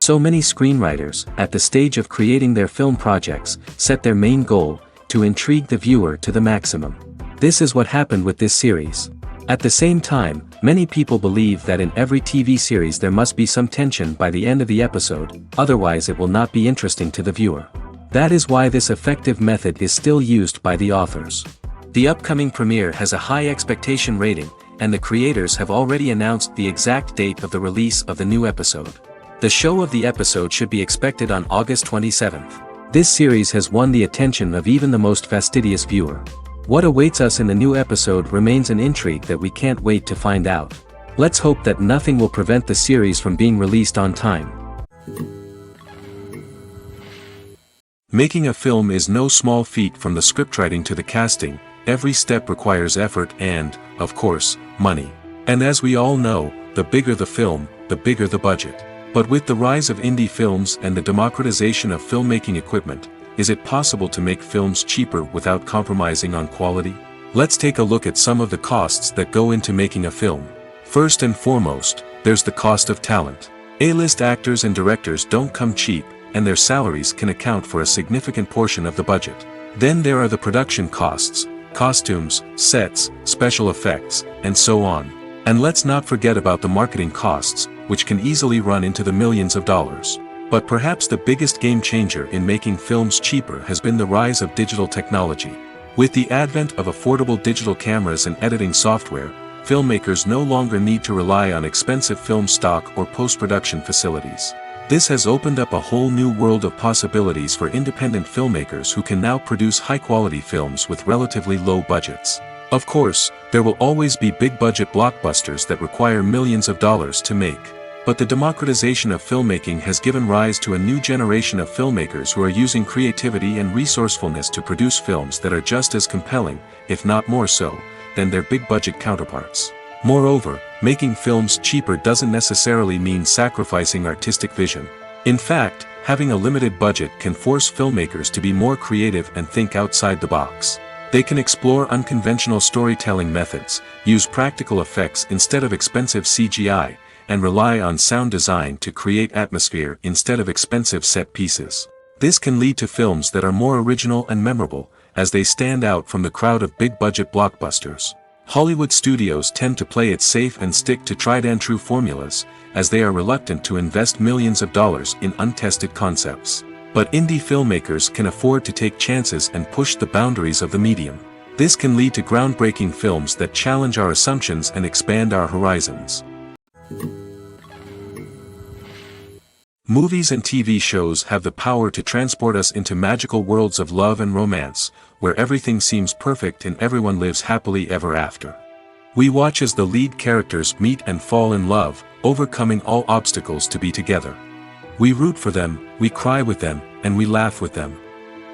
So many screenwriters, at the stage of creating their film projects, set their main goal, to intrigue the viewer to the maximum. This is what happened with this series. At the same time, many people believe that in every TV series there must be some tension by the end of the episode, otherwise it will not be interesting to the viewer. That is why this effective method is still used by the authors. The upcoming premiere has a high expectation rating, and the creators have already announced the exact date of the release of the new episode. The show of the episode should be expected on August 27th. This series has won the attention of even the most fastidious viewer. What awaits us in the new episode remains an intrigue that we can't wait to find out. Let's hope that nothing will prevent the series from being released on time. Making a film is no small feat. From the scriptwriting to the casting, every step requires effort and, of course, money. And as we all know, the bigger the film, the bigger the budget. But with the rise of indie films and the democratization of filmmaking equipment, is it possible to make films cheaper without compromising on quality? Let's take a look at some of the costs that go into making a film. First and foremost, there's the cost of talent. A-list actors and directors don't come cheap, and their salaries can account for a significant portion of the budget. Then there are the production costs, costumes, sets, special effects, and so on. And let's not forget about the marketing costs, which can easily run into the millions of dollars. But perhaps the biggest game changer in making films cheaper has been the rise of digital technology. With the advent of affordable digital cameras and editing software, filmmakers no longer need to rely on expensive film stock or post-production facilities. This has opened up a whole new world of possibilities for independent filmmakers who can now produce high-quality films with relatively low budgets. Of course, there will always be big-budget blockbusters that require millions of dollars to make. But the democratization of filmmaking has given rise to a new generation of filmmakers who are using creativity and resourcefulness to produce films that are just as compelling, if not more so, than their big-budget counterparts. Moreover, making films cheaper doesn't necessarily mean sacrificing artistic vision. In fact, having a limited budget can force filmmakers to be more creative and think outside the box. They can explore unconventional storytelling methods, use practical effects instead of expensive CGI, and rely on sound design to create atmosphere instead of expensive set pieces. This can lead to films that are more original and memorable, as they stand out from the crowd of big-budget blockbusters. Hollywood studios tend to play it safe and stick to tried-and-true formulas, as they are reluctant to invest millions of dollars in untested concepts. But indie filmmakers can afford to take chances and push the boundaries of the medium. This can lead to groundbreaking films that challenge our assumptions and expand our horizons. Movies and TV shows have the power to transport us into magical worlds of love and romance, where everything seems perfect and everyone lives happily ever after. We watch as the lead characters meet and fall in love, overcoming all obstacles to be together. We root for them, we cry with them, and we laugh with them.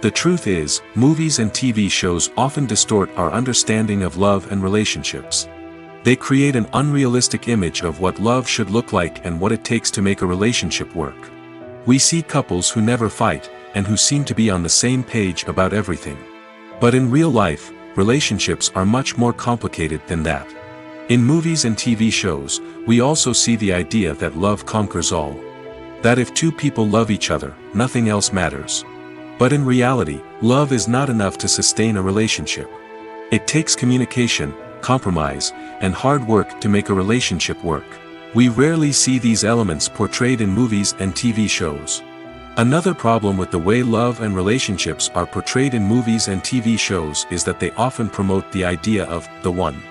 The truth is, movies and TV shows often distort our understanding of love and relationships. They create an unrealistic image of what love should look like and what it takes to make a relationship work. We see couples who never fight, and who seem to be on the same page about everything. But in real life, relationships are much more complicated than that. In movies and TV shows, we also see the idea that love conquers all. That if two people love each other, nothing else matters. But in reality, love is not enough to sustain a relationship. It takes communication, compromise, and hard work to make a relationship work. We rarely see these elements portrayed in movies and TV shows. Another problem with the way love and relationships are portrayed in movies and TV shows is that they often promote the idea of the one.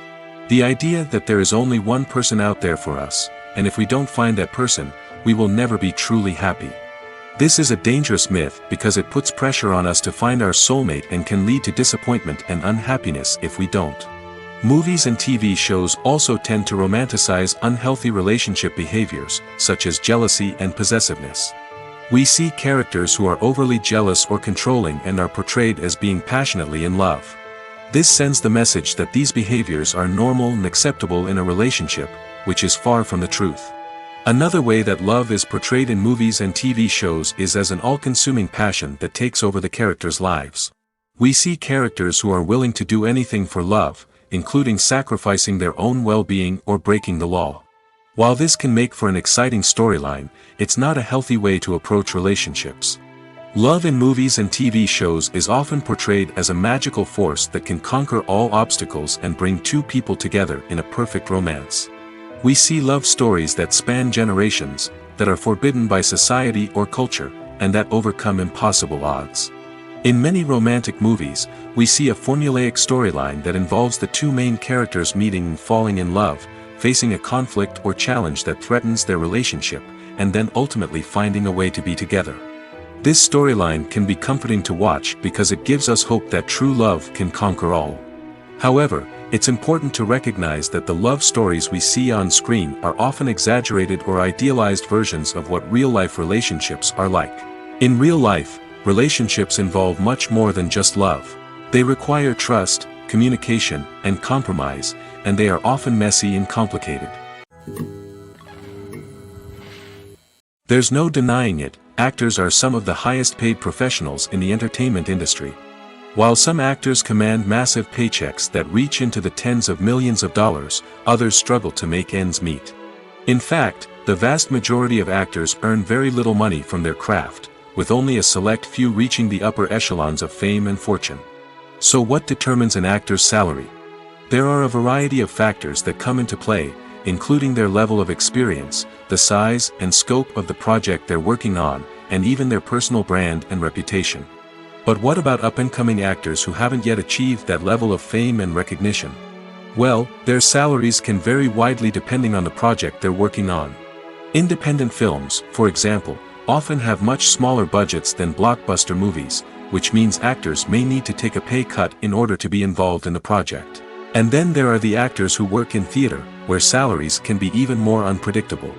The idea that there is only one person out there for us, and if we don't find that person, we will never be truly happy. This is a dangerous myth because it puts pressure on us to find our soulmate and can lead to disappointment and unhappiness if we don't. Movies and TV shows also tend to romanticize unhealthy relationship behaviors, such as jealousy and possessiveness. We see characters who are overly jealous or controlling and are portrayed as being passionately in love. This sends the message that these behaviors are normal and acceptable in a relationship, which is far from the truth. Another way that love is portrayed in movies and TV shows is as an all-consuming passion that takes over the characters' lives. We see characters who are willing to do anything for love, including sacrificing their own well-being or breaking the law. While this can make for an exciting storyline, it's not a healthy way to approach relationships. Love in movies and TV shows is often portrayed as a magical force that can conquer all obstacles and bring two people together in a perfect romance. We see love stories that span generations, that are forbidden by society or culture, and that overcome impossible odds. In many romantic movies, we see a formulaic storyline that involves the two main characters meeting and falling in love, facing a conflict or challenge that threatens their relationship, and then ultimately finding a way to be together. This storyline can be comforting to watch because it gives us hope that true love can conquer all. However, it's important to recognize that the love stories we see on screen are often exaggerated or idealized versions of what real-life relationships are like. In real life, relationships involve much more than just love. They require trust, communication, and compromise, and they are often messy and complicated. There's no denying it, actors are some of the highest paid professionals in the entertainment industry. While some actors command massive paychecks that reach into the tens of millions of dollars, others struggle to make ends meet. In fact, the vast majority of actors earn very little money from their craft, with only a select few reaching the upper echelons of fame and fortune. So what determines an actor's salary? There are a variety of factors that come into play, including their level of experience, the size and scope of the project they're working on, and even their personal brand and reputation. But what about up-and-coming actors who haven't yet achieved that level of fame and recognition? Well, their salaries can vary widely depending on the project they're working on. Independent films, for example, often have much smaller budgets than blockbuster movies, which means actors may need to take a pay cut in order to be involved in the project. And then there are the actors who work in theater, where salaries can be even more unpredictable.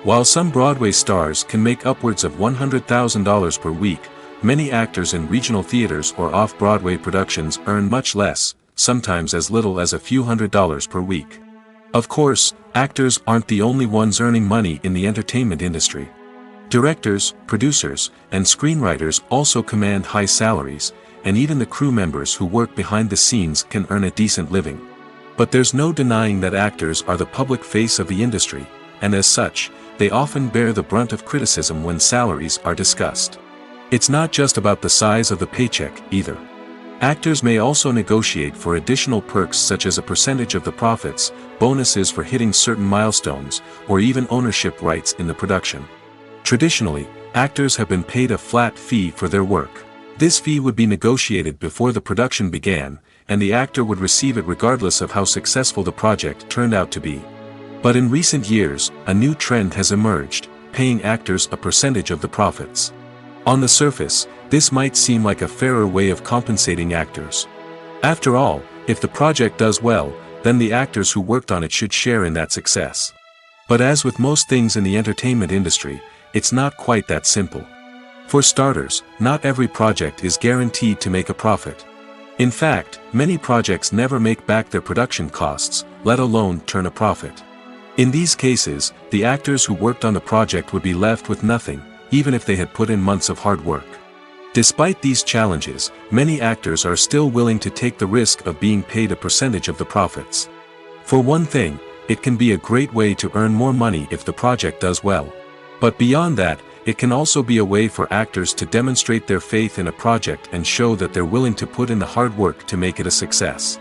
While some Broadway stars can make upwards of $100,000 per week, many actors in regional theaters or off-Broadway productions earn much less, sometimes as little as a few $100s per week. Of course, actors aren't the only ones earning money in the entertainment industry. Directors, producers, and screenwriters also command high salaries, and even the crew members who work behind the scenes can earn a decent living. But there's no denying that actors are the public face of the industry, and as such, they often bear the brunt of criticism when salaries are discussed. It's not just about the size of the paycheck, either. Actors may also negotiate for additional perks such as a percentage of the profits, bonuses for hitting certain milestones, or even ownership rights in the production. Traditionally, actors have been paid a flat fee for their work. This fee would be negotiated before the production began, and the actor would receive it regardless of how successful the project turned out to be. But in recent years, a new trend has emerged, paying actors a percentage of the profits. On the surface, this might seem like a fairer way of compensating actors. After all, if the project does well, then the actors who worked on it should share in that success. But as with most things in the entertainment industry, it's not quite that simple. For starters, not every project is guaranteed to make a profit. In fact, many projects never make back their production costs, let alone turn a profit. In these cases, the actors who worked on the project would be left with nothing, even if they had put in months of hard work. Despite these challenges, many actors are still willing to take the risk of being paid a percentage of the profits. For one thing, it can be a great way to earn more money if the project does well. But beyond that, it can also be a way for actors to demonstrate their faith in a project and show that they're willing to put in the hard work to make it a success.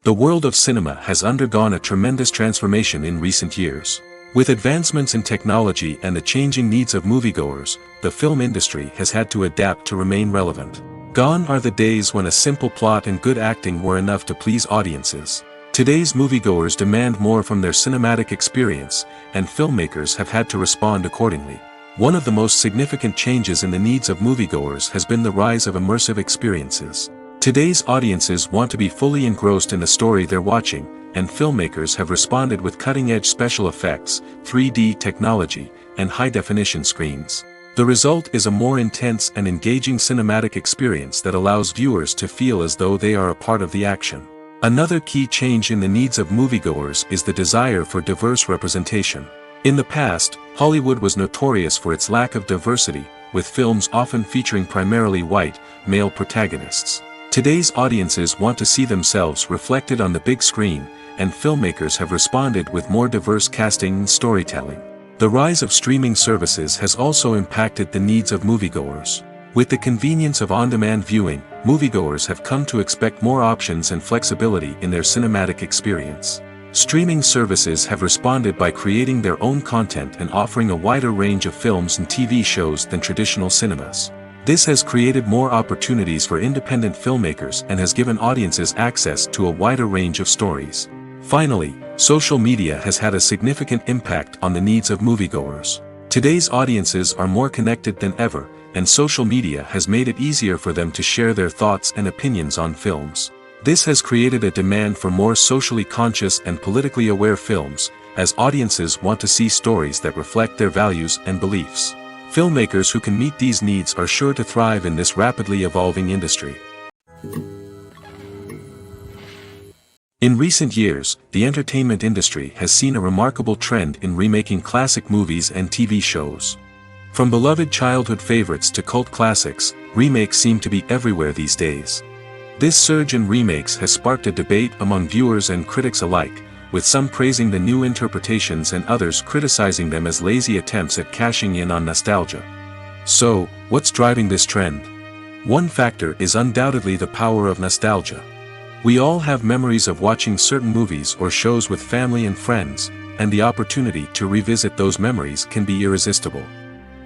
The world of cinema has undergone a tremendous transformation in recent years. With advancements in technology and the changing needs of moviegoers, the film industry has had to adapt to remain relevant. Gone are the days when a simple plot and good acting were enough to please audiences. Today's moviegoers demand more from their cinematic experience, and filmmakers have had to respond accordingly. One of the most significant changes in the needs of moviegoers has been the rise of immersive experiences. Today's audiences want to be fully engrossed in the story they're watching, and filmmakers have responded with cutting-edge special effects, 3D technology, and high-definition screens. The result is a more intense and engaging cinematic experience that allows viewers to feel as though they are a part of the action. Another key change in the needs of moviegoers is the desire for diverse representation. In the past, Hollywood was notorious for its lack of diversity, with films often featuring primarily white, male protagonists. Today's audiences want to see themselves reflected on the big screen, and filmmakers have responded with more diverse casting and storytelling. The rise of streaming services has also impacted the needs of moviegoers. With the convenience of on-demand viewing, moviegoers have come to expect more options and flexibility in their cinematic experience. Streaming services have responded by creating their own content and offering a wider range of films and TV shows than traditional cinemas. This has created more opportunities for independent filmmakers and has given audiences access to a wider range of stories. Finally, social media has had a significant impact on the needs of moviegoers. Today's audiences are more connected than ever, and social media has made it easier for them to share their thoughts and opinions on films. This has created a demand for more socially conscious and politically aware films, as audiences want to see stories that reflect their values and beliefs. Filmmakers who can meet these needs are sure to thrive in this rapidly evolving industry. In recent years, the entertainment industry has seen a remarkable trend in remaking classic movies and TV shows. From beloved childhood favorites to cult classics, remakes seem to be everywhere these days. This surge in remakes has sparked a debate among viewers and critics alike, with some praising the new interpretations and others criticizing them as lazy attempts at cashing in on nostalgia. So, what's driving this trend? One factor is undoubtedly the power of nostalgia. We all have memories of watching certain movies or shows with family and friends, and the opportunity to revisit those memories can be irresistible.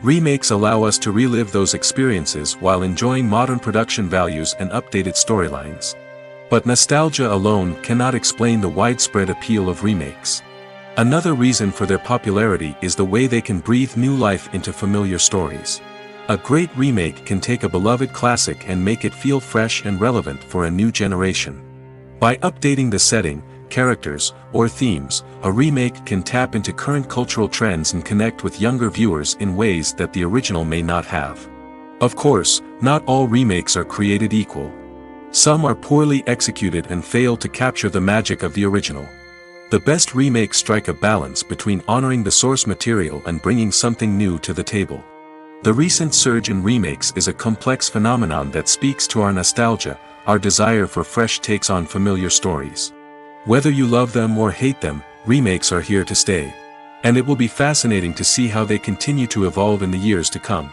Remakes allow us to relive those experiences while enjoying modern production values and updated storylines. But nostalgia alone cannot explain the widespread appeal of remakes. Another reason for their popularity is the way they can breathe new life into familiar stories. A great remake can take a beloved classic and make it feel fresh and relevant for a new generation. By updating the setting, characters, or themes, a remake can tap into current cultural trends and connect with younger viewers in ways that the original may not have. Of course, not all remakes are created equal. Some are poorly executed and fail to capture the magic of the original. The best remakes strike a balance between honoring the source material and bringing something new to the table. The recent surge in remakes is a complex phenomenon that speaks to our nostalgia, our desire for fresh takes on familiar stories. Whether you love them or hate them, remakes are here to stay. And it will be fascinating to see how they continue to evolve in the years to come.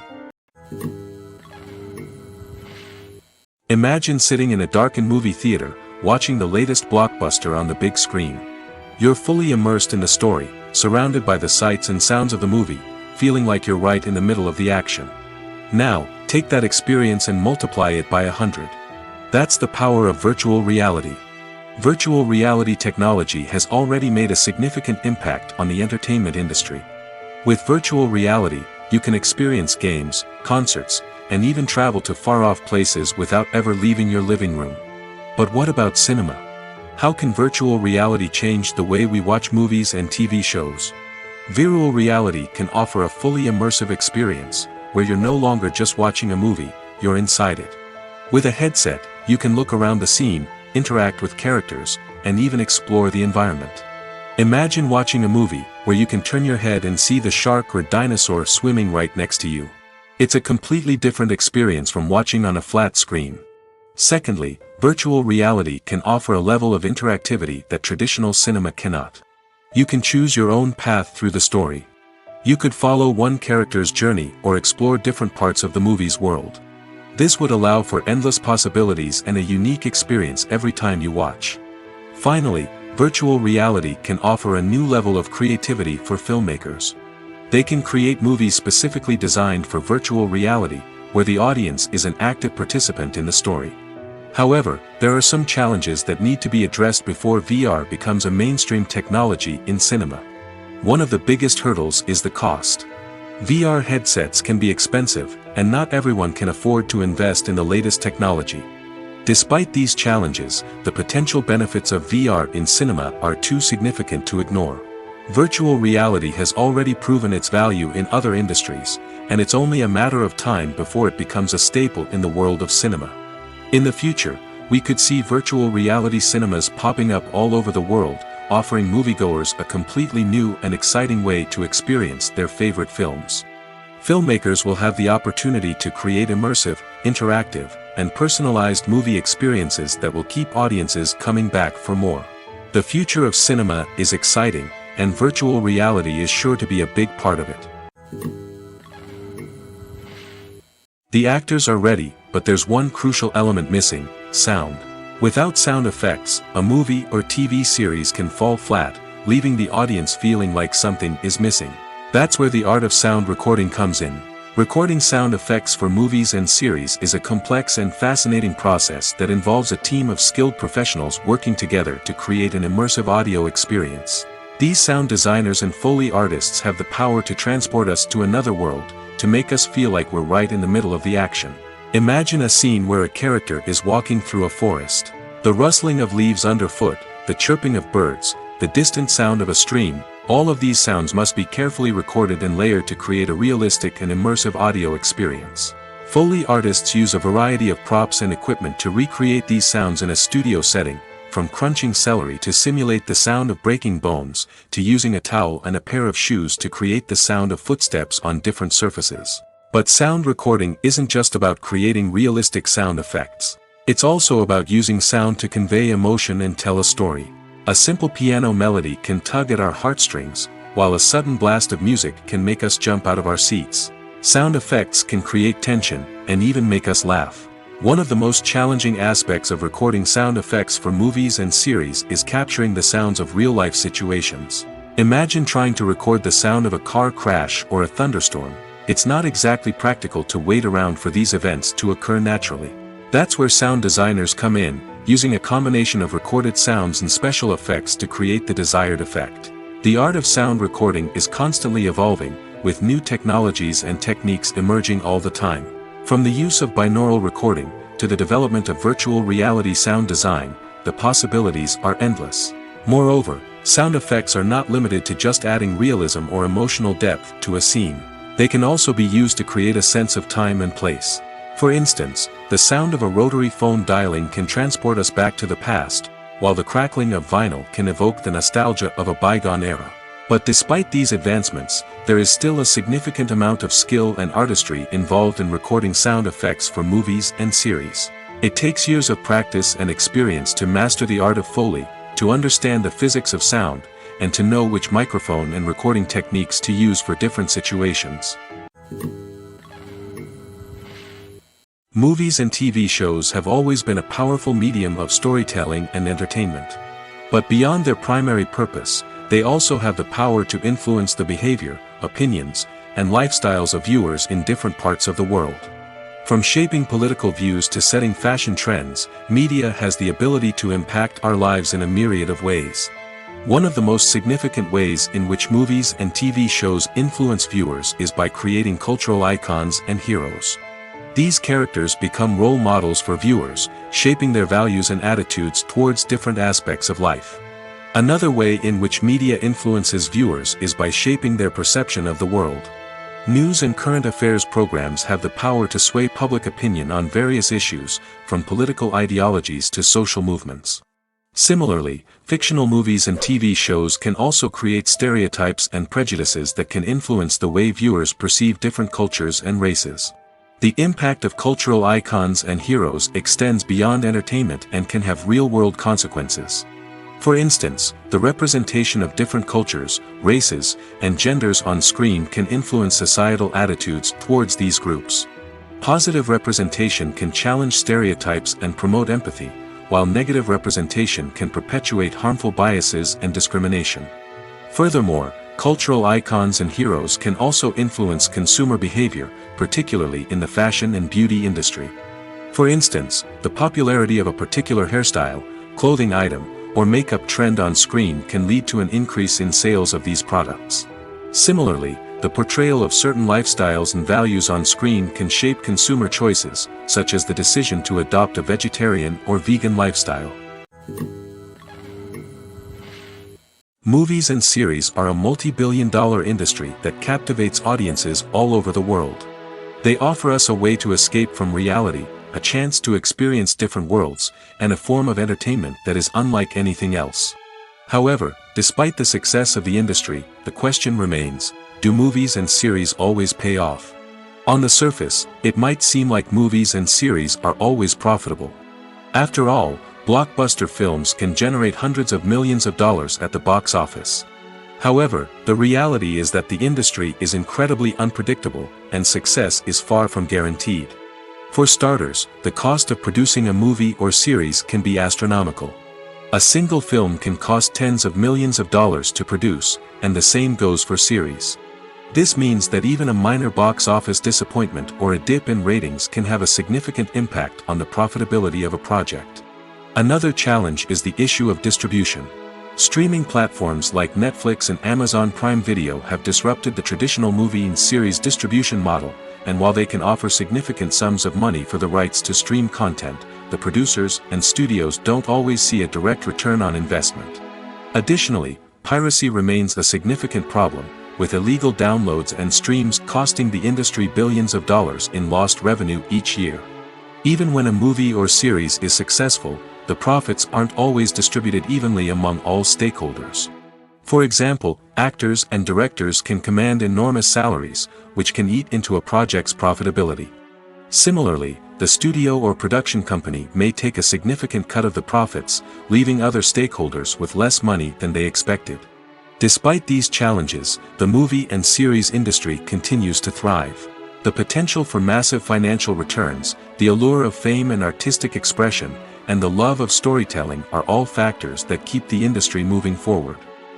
Imagine sitting in a darkened movie theater, watching the latest blockbuster on the big screen. You're fully immersed in the story, surrounded by the sights and sounds of the movie, feeling like you're right in the middle of the action. Now, take that experience and multiply it by 100. That's the power of virtual reality. Virtual reality technology has already made a significant impact on the entertainment industry. With virtual reality, you can experience games, concerts, and even travel to far-off places without ever leaving your living room. But what about cinema? How can virtual reality change the way we watch movies and TV shows? Virtual reality can offer a fully immersive experience, where you're no longer just watching a movie, you're inside it. With a headset, you can look around the scene, interact with characters, and even explore the environment. Imagine watching a movie where you can turn your head and see the shark or dinosaur swimming right next to you. It's a completely different experience from watching on a flat screen. Secondly, virtual reality can offer a level of interactivity that traditional cinema cannot. You can choose your own path through the story. You could follow one character's journey or explore different parts of the movie's world. This would allow for endless possibilities and a unique experience every time you watch. Finally, virtual reality can offer a new level of creativity for filmmakers. They can create movies specifically designed for virtual reality, where the audience is an active participant in the story. However, there are some challenges that need to be addressed before VR becomes a mainstream technology in cinema. One of the biggest hurdles is the cost. VR headsets can be expensive, and not everyone can afford to invest in the latest technology. Despite these challenges, the potential benefits of VR in cinema are too significant to ignore. Virtual reality has already proven its value in other industries, and it's only a matter of time before it becomes a staple in the world of cinema. In the future, we could see virtual reality cinemas popping up all over the world, offering moviegoers a completely new and exciting way to experience their favorite films. Filmmakers will have the opportunity to create immersive, interactive, and personalized movie experiences that will keep audiences coming back for more. The future of cinema is exciting, and virtual reality is sure to be a big part of it. The actors are ready, but there's one crucial element missing: sound. Without sound effects, a movie or TV series can fall flat, leaving the audience feeling like something is missing. That's where the art of sound recording comes in. Recording sound effects for movies and series is a complex and fascinating process that involves a team of skilled professionals working together to create an immersive audio experience. These sound designers and Foley artists have the power to transport us to another world, to make us feel like we're right in the middle of the action. Imagine a scene where a character is walking through a forest. The rustling of leaves underfoot, the chirping of birds, the distant sound of a stream, all of these sounds must be carefully recorded and layered to create a realistic and immersive audio experience. Foley artists use a variety of props and equipment to recreate these sounds in a studio setting, from crunching celery to simulate the sound of breaking bones, to using a towel and a pair of shoes to create the sound of footsteps on different surfaces. But sound recording isn't just about creating realistic sound effects. It's also about using sound to convey emotion and tell a story. A simple piano melody can tug at our heartstrings, while a sudden blast of music can make us jump out of our seats. Sound effects can create tension, and even make us laugh. One of the most challenging aspects of recording sound effects for movies and series is capturing the sounds of real-life situations. Imagine trying to record the sound of a car crash or a thunderstorm. It's not exactly practical to wait around for these events to occur naturally. That's where sound designers come in, using a combination of recorded sounds and special effects to create the desired effect. The art of sound recording is constantly evolving, with new technologies and techniques emerging all the time. From the use of binaural recording, to the development of virtual reality sound design, the possibilities are endless. Moreover, sound effects are not limited to just adding realism or emotional depth to a scene. They can also be used to create a sense of time and place. For instance, the sound of a rotary phone dialing can transport us back to the past, while the crackling of vinyl can evoke the nostalgia of a bygone era. But despite these advancements, there is still a significant amount of skill and artistry involved in recording sound effects for movies and series. It takes years of practice and experience to master the art of Foley, to understand the physics of sound, and to know which microphone and recording techniques to use for different situations. Movies and TV shows have always been a powerful medium of storytelling and entertainment. But beyond their primary purpose, they also have the power to influence the behavior, opinions, and lifestyles of viewers in different parts of the world. From shaping political views to setting fashion trends, media has the ability to impact our lives in a myriad of ways. One of the most significant ways in which movies and TV shows influence viewers is by creating cultural icons and heroes. These characters become role models for viewers, shaping their values and attitudes towards different aspects of life. Another way in which media influences viewers is by shaping their perception of the world. News and current affairs programs have the power to sway public opinion on various issues, from political ideologies to social movements. Similarly, fictional movies and TV shows can also create stereotypes and prejudices that can influence the way viewers perceive different cultures and races. The impact of cultural icons and heroes extends beyond entertainment and can have real-world consequences. For instance, the representation of different cultures, races, and genders on screen can influence societal attitudes towards these groups. Positive representation can challenge stereotypes and promote empathy, while negative representation can perpetuate harmful biases and discrimination. Furthermore, cultural icons and heroes can also influence consumer behavior, particularly in the fashion and beauty industry. For instance, the popularity of a particular hairstyle, clothing item, or makeup trend on screen can lead to an increase in sales of these products. Similarly, the portrayal of certain lifestyles and values on screen can shape consumer choices, such as the decision to adopt a vegetarian or vegan lifestyle. Movies and series are a multi-billion-dollar industry that captivates audiences all over the world. They offer us a way to escape from reality, a chance to experience different worlds, and a form of entertainment that is unlike anything else. However, despite the success of the industry, the question remains, do movies and series always pay off? On the surface, it might seem like movies and series are always profitable. After all, blockbuster films can generate hundreds of millions of dollars at the box office. However, the reality is that the industry is incredibly unpredictable, and success is far from guaranteed. For starters, the cost of producing a movie or series can be astronomical. A single film can cost tens of millions of dollars to produce, and the same goes for series. This means that even a minor box office disappointment or a dip in ratings can have a significant impact on the profitability of a project. Another challenge is the issue of distribution. Streaming platforms like Netflix and Amazon Prime Video have disrupted the traditional movie and series distribution model, and while they can offer significant sums of money for the rights to stream content, the producers and studios don't always see a direct return on investment. Additionally, piracy remains a significant problem, with illegal downloads and streams costing the industry billions of dollars in lost revenue each year. Even when a movie or series is successful, the profits aren't always distributed evenly among all stakeholders. For example, actors and directors can command enormous salaries, which can eat into a project's profitability. Similarly, the studio or production company may take a significant cut of the profits, leaving other stakeholders with less money than they expected. Despite these challenges, the movie and series industry continues to thrive. The potential for massive financial returns, the allure of fame and artistic expression, and the love of storytelling are all factors that keep the industry moving forward.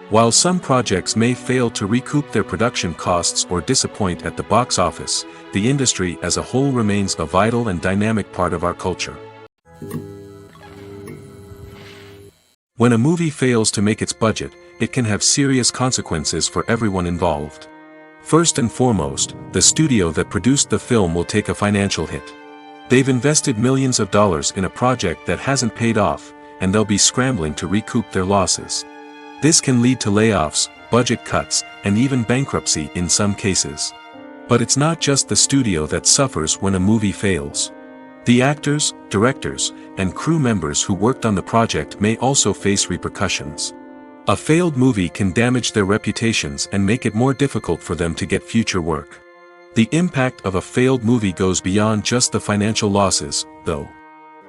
While some projects may fail to recoup their production costs or disappoint at the box office, the industry as a whole remains a vital and dynamic part of our culture. When a movie fails to make its budget, it can have serious consequences for everyone involved. First and foremost, the studio that produced the film will take a financial hit. They've invested millions of dollars in a project that hasn't paid off, and they'll be scrambling to recoup their losses. This can lead to layoffs, budget cuts, and even bankruptcy in some cases. But it's not just the studio that suffers when a movie fails. The actors, directors, and crew members who worked on the project may also face repercussions. A failed movie can damage their reputations and make it more difficult for them to get future work. The impact of a failed movie goes beyond just the financial losses, though.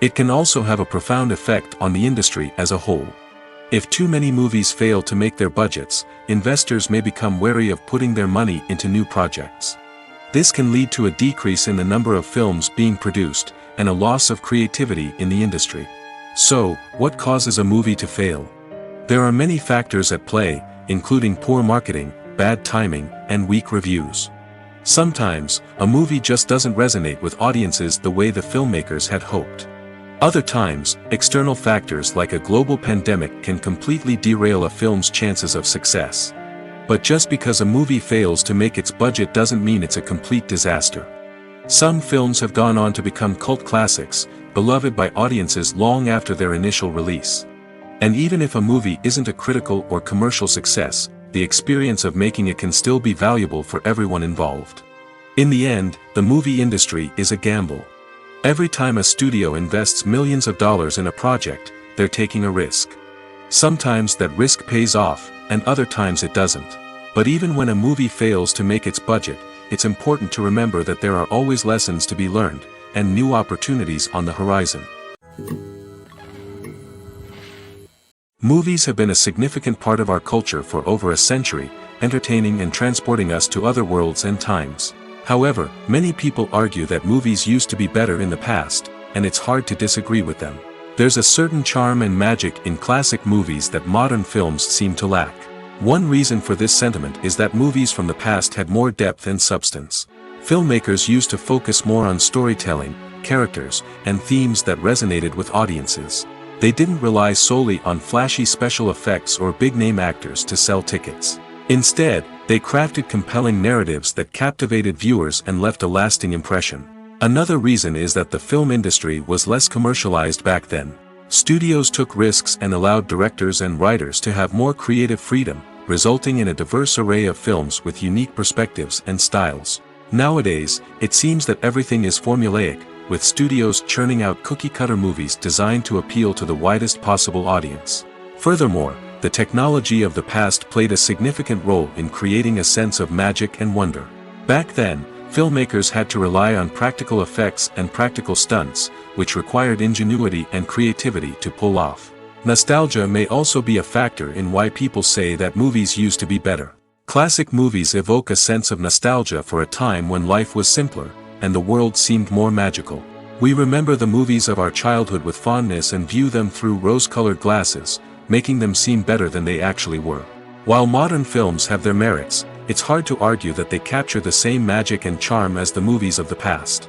It can also have a profound effect on the industry as a whole. If too many movies fail to make their budgets, investors may become wary of putting their money into new projects. This can lead to a decrease in the number of films being produced, and a loss of creativity in the industry. So, what causes a movie to fail? There are many factors at play, including poor marketing, bad timing, and weak reviews. Sometimes, a movie just doesn't resonate with audiences the way the filmmakers had hoped. Other times, external factors like a global pandemic can completely derail a film's chances of success. But just because a movie fails to make its budget doesn't mean it's a complete disaster. Some films have gone on to become cult classics, beloved by audiences long after their initial release. And even if a movie isn't a critical or commercial success, the experience of making it can still be valuable for everyone involved. In the end, the movie industry is a gamble. Every time a studio invests millions of dollars in a project, they're taking a risk. Sometimes that risk pays off, and other times it doesn't. But even when a movie fails to make its budget, it's important to remember that there are always lessons to be learned, and new opportunities on the horizon. Movies have been a significant part of our culture for over a century, entertaining and transporting us to other worlds and times. However, many people argue that movies used to be better in the past, and it's hard to disagree with them. There's a certain charm and magic in classic movies that modern films seem to lack. One reason for this sentiment is that movies from the past had more depth and substance. Filmmakers used to focus more on storytelling, characters, and themes that resonated with audiences. They didn't rely solely on flashy special effects or big-name actors to sell tickets. Instead, they crafted compelling narratives that captivated viewers and left a lasting impression. Another reason is that the film industry was less commercialized back then. Studios took risks and allowed directors and writers to have more creative freedom, resulting in a diverse array of films with unique perspectives and styles. Nowadays, it seems that everything is formulaic, with studios churning out cookie-cutter movies designed to appeal to the widest possible audience. Furthermore, the technology of the past played a significant role in creating a sense of magic and wonder. Back then, filmmakers had to rely on practical effects and practical stunts, which required ingenuity and creativity to pull off. Nostalgia may also be a factor in why people say that movies used to be better. Classic movies evoke a sense of nostalgia for a time when life was simpler, and the world seemed more magical. We remember the movies of our childhood with fondness and view them through rose-colored glasses, making them seem better than they actually were. While modern films have their merits, it's hard to argue that they capture the same magic and charm as the movies of the past.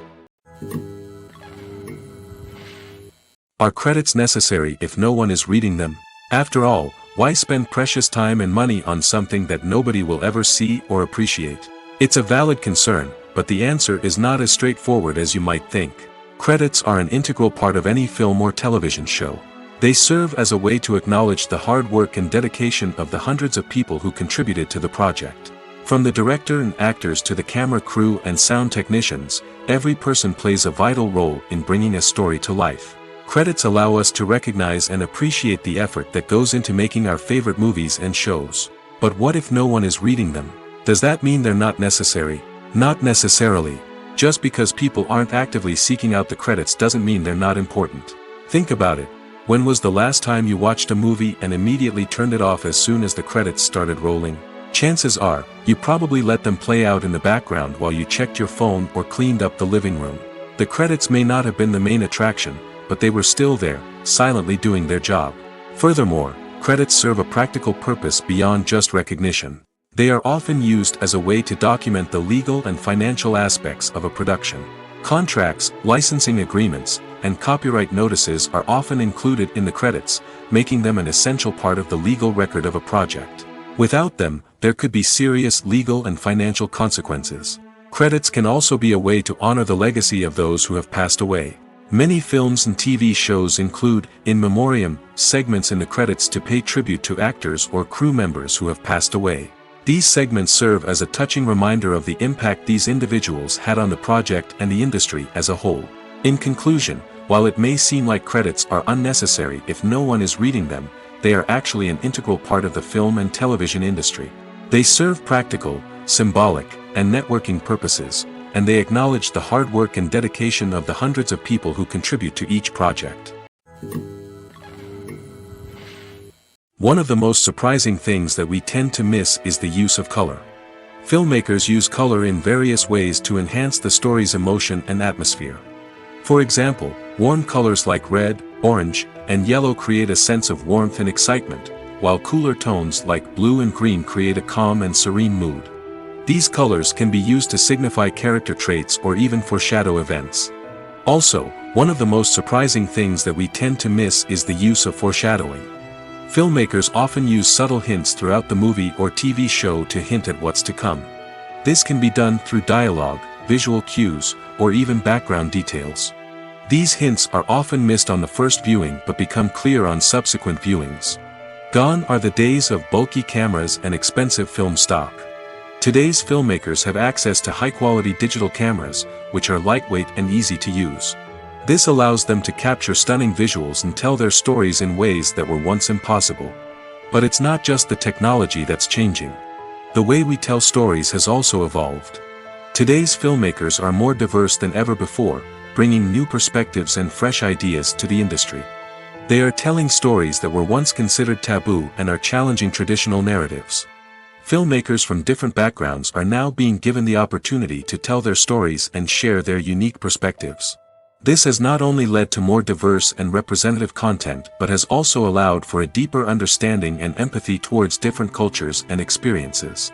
Are credits necessary if no one is reading them? After all, why spend precious time and money on something that nobody will ever see or appreciate? It's a valid concern, but the answer is not as straightforward as you might think. Credits are an integral part of any film or television show. They serve as a way to acknowledge the hard work and dedication of the hundreds of people who contributed to the project. From the director and actors to the camera crew and sound technicians, every person plays a vital role in bringing a story to life. Credits allow us to recognize and appreciate the effort that goes into making our favorite movies and shows. But what if no one is reading them? Does that mean they're not necessary? Not necessarily. Just because people aren't actively seeking out the credits doesn't mean they're not important. Think about it. When was the last time you watched a movie and immediately turned it off as soon as the credits started rolling? Chances are, you probably let them play out in the background while you checked your phone or cleaned up the living room. The credits may not have been the main attraction, but they were still there, silently doing their job. Furthermore, credits serve a practical purpose beyond just recognition. They are often used as a way to document the legal and financial aspects of a production. Contracts, licensing agreements, and copyright notices are often included in the credits, making them an essential part of the legal record of a project. Without them, there could be serious legal and financial consequences. Credits can also be a way to honor the legacy of those who have passed away. Many films and TV shows include in memoriam segments in the credits to pay tribute to actors or crew members who have passed away. These segments serve as a touching reminder of the impact these individuals had on the project and the industry as a whole. In conclusion, while it may seem like credits are unnecessary if no one is reading them, they are actually an integral part of the film and television industry. They serve practical, symbolic, and networking purposes, and they acknowledge the hard work and dedication of the hundreds of people who contribute to each project. One of the most surprising things that we tend to miss is the use of color. Filmmakers use color in various ways to enhance the story's emotion and atmosphere. For example, warm colors like red, orange, and yellow create a sense of warmth and excitement, while cooler tones like blue and green create a calm and serene mood. These colors can be used to signify character traits or even foreshadow events. Also, one of the most surprising things that we tend to miss is the use of foreshadowing. Filmmakers often use subtle hints throughout the movie or TV show to hint at what's to come. This can be done through dialogue, visual cues, or even background details. These hints are often missed on the first viewing but become clear on subsequent viewings. Gone are the days of bulky cameras and expensive film stock. Today's filmmakers have access to high-quality digital cameras, which are lightweight and easy to use. This allows them to capture stunning visuals and tell their stories in ways that were once impossible. But it's not just the technology that's changing. The way we tell stories has also evolved. Today's filmmakers are more diverse than ever before, bringing new perspectives and fresh ideas to the industry. They are telling stories that were once considered taboo and are challenging traditional narratives. Filmmakers from different backgrounds are now being given the opportunity to tell their stories and share their unique perspectives. This has not only led to more diverse and representative content but has also allowed for a deeper understanding and empathy towards different cultures and experiences.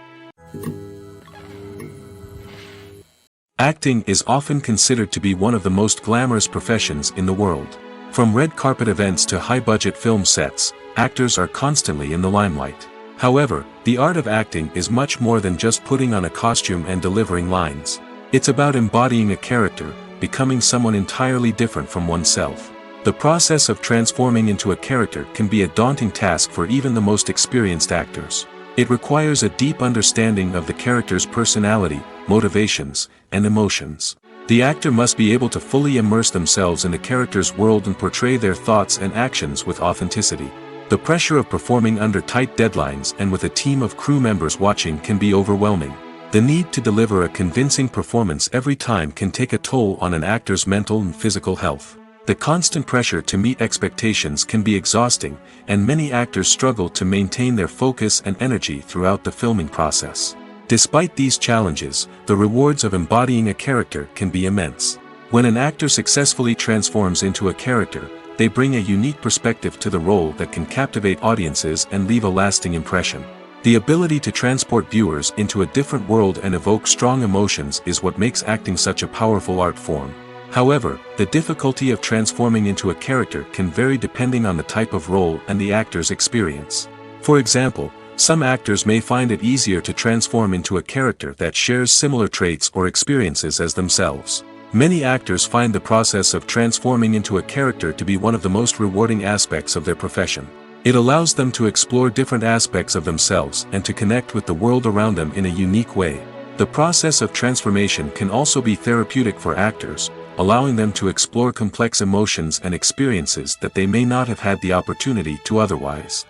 Acting is often considered to be one of the most glamorous professions in the world. From red carpet events to high-budget film sets, actors are constantly in the limelight. However, the art of acting is much more than just putting on a costume and delivering lines. It's about embodying a character, becoming someone entirely different from oneself. The process of transforming into a character can be a daunting task for even the most experienced actors. It requires a deep understanding of the character's personality, motivations, and emotions. The actor must be able to fully immerse themselves in the character's world and portray their thoughts and actions with authenticity. The pressure of performing under tight deadlines and with a team of crew members watching can be overwhelming. The need to deliver a convincing performance every time can take a toll on an actor's mental and physical health. The constant pressure to meet expectations can be exhausting, and many actors struggle to maintain their focus and energy throughout the filming process. Despite these challenges, the rewards of embodying a character can be immense. When an actor successfully transforms into a character, they bring a unique perspective to the role that can captivate audiences and leave a lasting impression. The ability to transport viewers into a different world and evoke strong emotions is what makes acting such a powerful art form. However, the difficulty of transforming into a character can vary depending on the type of role and the actor's experience. For example, some actors may find it easier to transform into a character that shares similar traits or experiences as themselves. Many actors find the process of transforming into a character to be one of the most rewarding aspects of their profession. It allows them to explore different aspects of themselves and to connect with the world around them in a unique way. The process of transformation can also be therapeutic for actors, allowing them to explore complex emotions and experiences that they may not have had the opportunity to otherwise.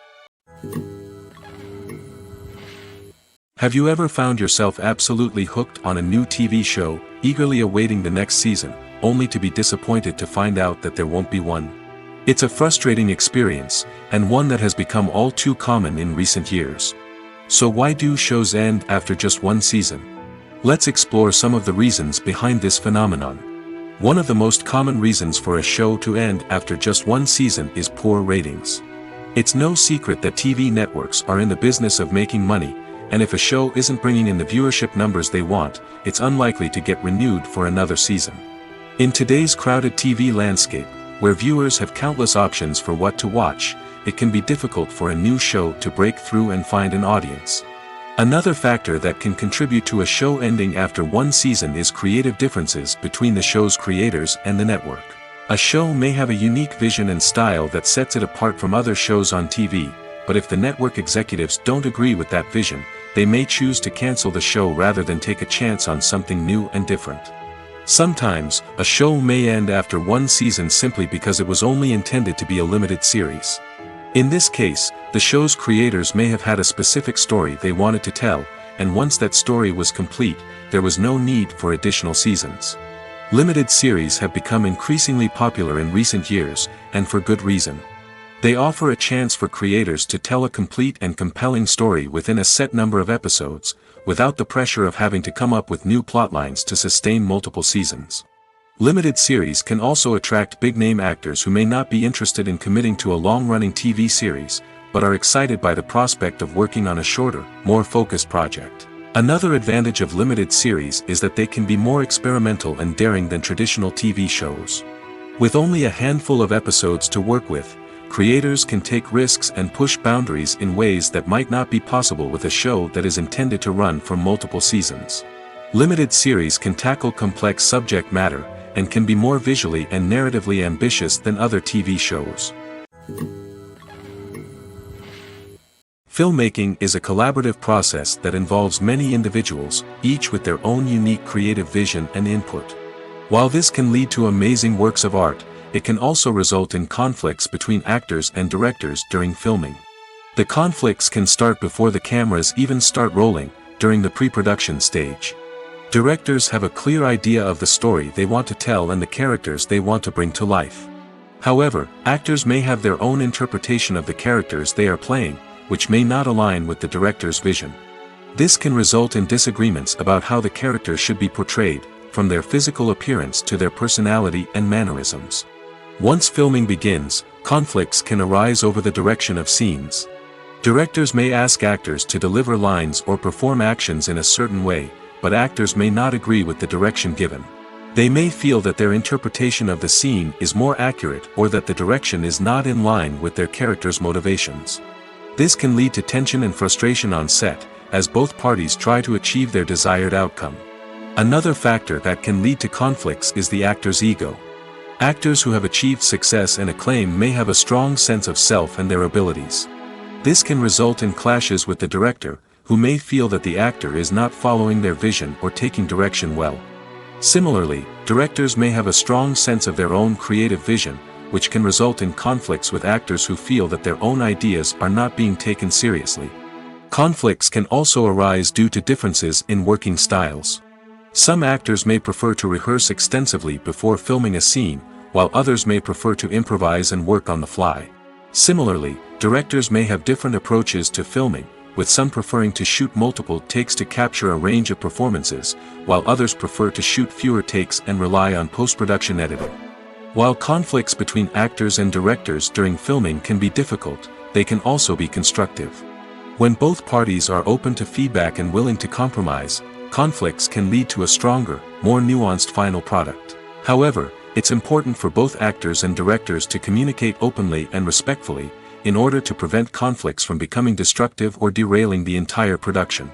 Have you ever found yourself absolutely hooked on a new TV show, eagerly awaiting the next season, only to be disappointed to find out that there won't be one? It's a frustrating experience, and one that has become all too common in recent years. So why do shows end after just one season? Let's explore some of the reasons behind this phenomenon. One of the most common reasons for a show to end after just one season is poor ratings. It's no secret that TV networks are in the business of making money, and if a show isn't bringing in the viewership numbers they want, it's unlikely to get renewed for another season. In today's crowded TV landscape, where viewers have countless options for what to watch, it can be difficult for a new show to break through and find an audience. Another factor that can contribute to a show ending after one season is creative differences between the show's creators and the network. A show may have a unique vision and style that sets it apart from other shows on TV, but if the network executives don't agree with that vision, they may choose to cancel the show rather than take a chance on something new and different. Sometimes, a show may end after one season simply because it was only intended to be a limited series. In this case, the show's creators may have had a specific story they wanted to tell, and once that story was complete, there was no need for additional seasons. Limited series have become increasingly popular in recent years, and for good reason. They offer a chance for creators to tell a complete and compelling story within a set number of episodes, without the pressure of having to come up with new plotlines to sustain multiple seasons. Limited series can also attract big-name actors who may not be interested in committing to a long-running TV series, but are excited by the prospect of working on a shorter, more focused project. Another advantage of limited series is that they can be more experimental and daring than traditional TV shows. With only a handful of episodes to work with, creators can take risks and push boundaries in ways that might not be possible with a show that is intended to run for multiple seasons. Limited series can tackle complex subject matter, and can be more visually and narratively ambitious than other TV shows. Filmmaking is a collaborative process that involves many individuals, each with their own unique creative vision and input. While this can lead to amazing works of art, it can also result in conflicts between actors and directors during filming. The conflicts can start before the cameras even start rolling, during the pre-production stage. Directors have a clear idea of the story they want to tell and the characters they want to bring to life. However, actors may have their own interpretation of the characters they are playing, which may not align with the director's vision. This can result in disagreements about how the characters should be portrayed, from their physical appearance to their personality and mannerisms. Once filming begins, conflicts can arise over the direction of scenes. Directors may ask actors to deliver lines or perform actions in a certain way, but actors may not agree with the direction given. They may feel that their interpretation of the scene is more accurate or that the direction is not in line with their character's motivations. This can lead to tension and frustration on set, as both parties try to achieve their desired outcome. Another factor that can lead to conflicts is the actor's ego. Actors who have achieved success and acclaim may have a strong sense of self and their abilities. This can result in clashes with the director, who may feel that the actor is not following their vision or taking direction well. Similarly, directors may have a strong sense of their own creative vision, which can result in conflicts with actors who feel that their own ideas are not being taken seriously. Conflicts can also arise due to differences in working styles. Some actors may prefer to rehearse extensively before filming a scene, while others may prefer to improvise and work on the fly. Similarly, directors may have different approaches to filming, with some preferring to shoot multiple takes to capture a range of performances, while others prefer to shoot fewer takes and rely on post-production editing. While conflicts between actors and directors during filming can be difficult, they can also be constructive. When both parties are open to feedback and willing to compromise, conflicts can lead to a stronger, more nuanced final product. However, it's important for both actors and directors to communicate openly and respectfully, in order to prevent conflicts from becoming destructive or derailing the entire production.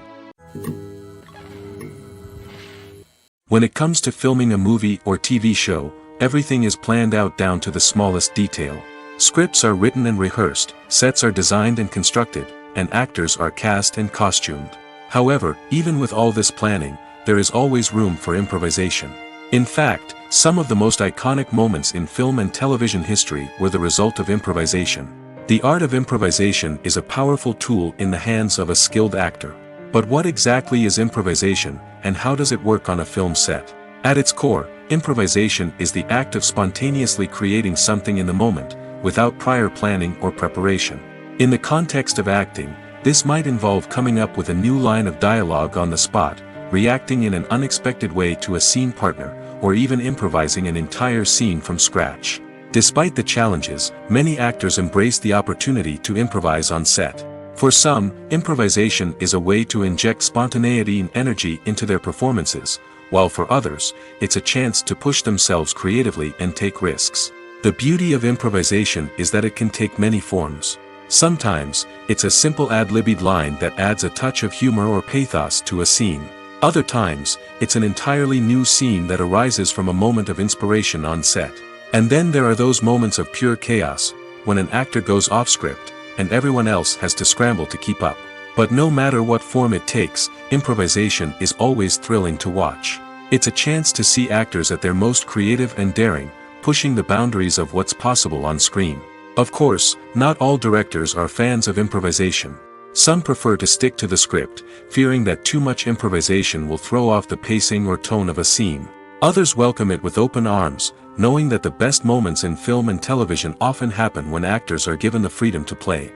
When it comes to filming a movie or TV show, everything is planned out down to the smallest detail. Scripts are written and rehearsed, sets are designed and constructed, and actors are cast and costumed. However, even with all this planning, there is always room for improvisation. In fact, some of the most iconic moments in film and television history were the result of improvisation. The art of improvisation is a powerful tool in the hands of a skilled actor. But what exactly is improvisation, and how does it work on a film set? At its core, improvisation is the act of spontaneously creating something in the moment, without prior planning or preparation. In the context of acting, this might involve coming up with a new line of dialogue on the spot, reacting in an unexpected way to a scene partner, or even improvising an entire scene from scratch. Despite the challenges, many actors embrace the opportunity to improvise on set. For some, improvisation is a way to inject spontaneity and energy into their performances, while for others, it's a chance to push themselves creatively and take risks. The beauty of improvisation is that it can take many forms. Sometimes, it's a simple ad-libbed line that adds a touch of humor or pathos to a scene. Other times, it's an entirely new scene that arises from a moment of inspiration on set. And then there are those moments of pure chaos, when an actor goes off script, and everyone else has to scramble to keep up. But no matter what form it takes, improvisation is always thrilling to watch. It's a chance to see actors at their most creative and daring, pushing the boundaries of what's possible on screen. Of course, not all directors are fans of improvisation. Some prefer to stick to the script, fearing that too much improvisation will throw off the pacing or tone of a scene. Others welcome it with open arms, knowing that the best moments in film and television often happen when actors are given the freedom to play.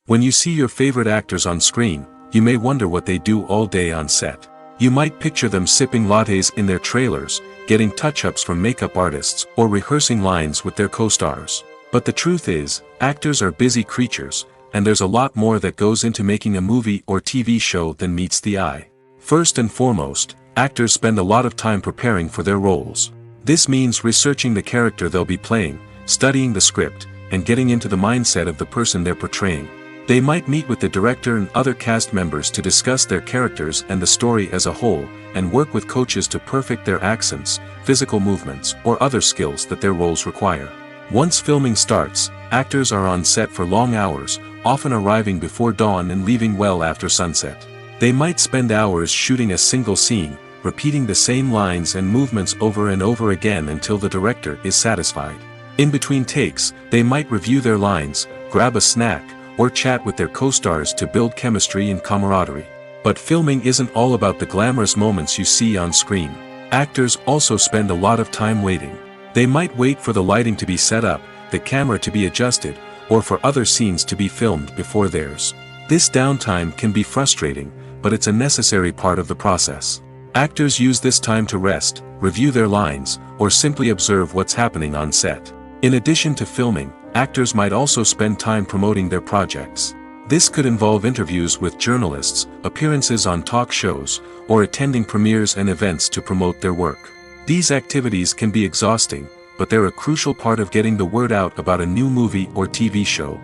When you see your favorite actors on screen, you may wonder what they do all day on set. You might picture them sipping lattes in their trailers, getting touch-ups from makeup artists, or rehearsing lines with their co-stars. But the truth is, actors are busy creatures, and there's a lot more that goes into making a movie or TV show than meets the eye. First and foremost, actors spend a lot of time preparing for their roles. This means researching the character they'll be playing, studying the script, and getting into the mindset of the person they're portraying. They might meet with the director and other cast members to discuss their characters and the story as a whole, and work with coaches to perfect their accents, physical movements, or other skills that their roles require. Once filming starts, actors are on set for long hours, often arriving before dawn and leaving well after sunset. They might spend hours shooting a single scene, repeating the same lines and movements over and over again until the director is satisfied. In between takes, they might review their lines, grab a snack, or chat with their co-stars to build chemistry and camaraderie. But filming isn't all about the glamorous moments you see on screen. Actors also spend a lot of time waiting. They might wait for the lighting to be set up, the camera to be adjusted, or for other scenes to be filmed before theirs. This downtime can be frustrating, but it's a necessary part of the process. Actors use this time to rest, review their lines, or simply observe what's happening on set. In addition to filming, actors might also spend time promoting their projects. This could involve interviews with journalists, appearances on talk shows, or attending premieres and events to promote their work. These activities can be exhausting, but they're a crucial part of getting the word out about a new movie or TV show.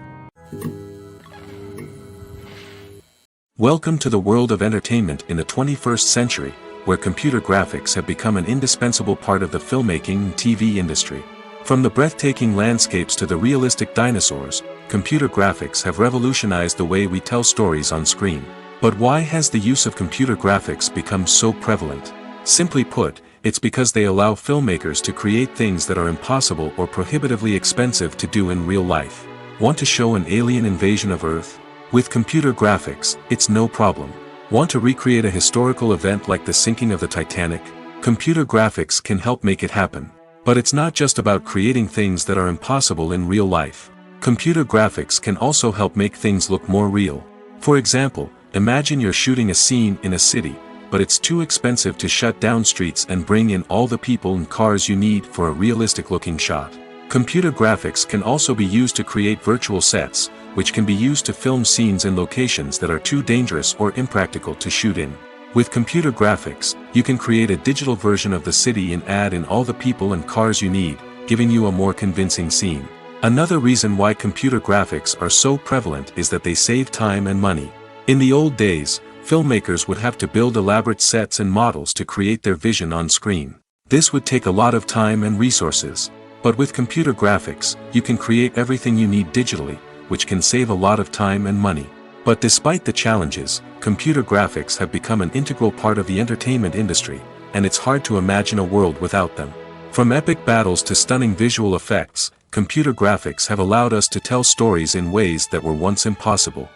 Welcome to the world of entertainment in the 21st century, where computer graphics have become an indispensable part of the filmmaking and TV industry. From the breathtaking landscapes to the realistic dinosaurs, computer graphics have revolutionized the way we tell stories on screen. But why has the use of computer graphics become so prevalent? Simply put, it's because they allow filmmakers to create things that are impossible or prohibitively expensive to do in real life. Want to show an alien invasion of Earth? With computer graphics, it's no problem. Want to recreate a historical event like the sinking of the Titanic? Computer graphics can help make it happen. But it's not just about creating things that are impossible in real life. Computer graphics can also help make things look more real. For example, imagine you're shooting a scene in a city, but it's too expensive to shut down streets and bring in all the people and cars you need for a realistic-looking shot. Computer graphics can also be used to create virtual sets, which can be used to film scenes in locations that are too dangerous or impractical to shoot in. With computer graphics, you can create a digital version of the city and add in all the people and cars you need, giving you a more convincing scene. Another reason why computer graphics are so prevalent is that they save time and money. In the old days, filmmakers would have to build elaborate sets and models to create their vision on screen. This would take a lot of time and resources. But with computer graphics, you can create everything you need digitally, which can save a lot of time and money. But despite the challenges, computer graphics have become an integral part of the entertainment industry, and it's hard to imagine a world without them. From epic battles to stunning visual effects, computer graphics have allowed us to tell stories in ways that were once impossible.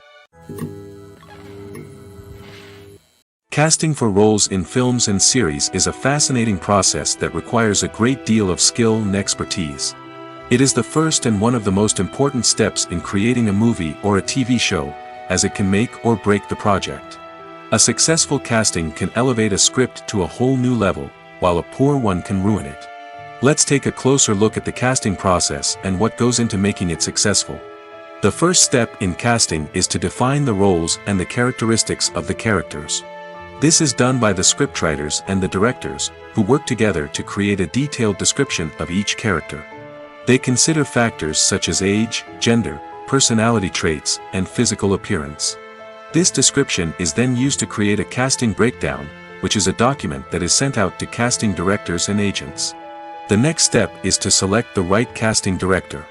Casting for roles in films and series is a fascinating process that requires a great deal of skill and expertise. It is the first and one of the most important steps in creating a movie or a TV show, as it can make or break the project. A successful casting can elevate a script to a whole new level, while a poor one can ruin it. Let's take a closer look at the casting process and what goes into making it successful. The first step in casting is to define the roles and the characteristics of the characters. This is done by the scriptwriters and the directors, who work together to create a detailed description of each character. They consider factors such as age, gender, personality traits, and physical appearance. This description is then used to create a casting breakdown, which is a document that is sent out to casting directors and agents. The next step is to select the right casting director.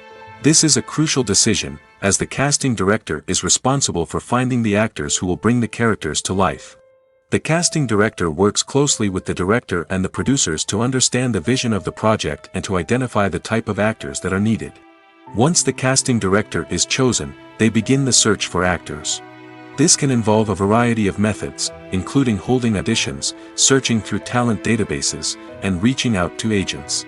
This is a crucial decision, as the casting director is responsible for finding the actors who will bring the characters to life. The casting director works closely with the director and the producers to understand the vision of the project and to identify the type of actors that are needed. Once the casting director is chosen, they begin the search for actors. This can involve a variety of methods, including holding auditions, searching through talent databases, and reaching out to agents.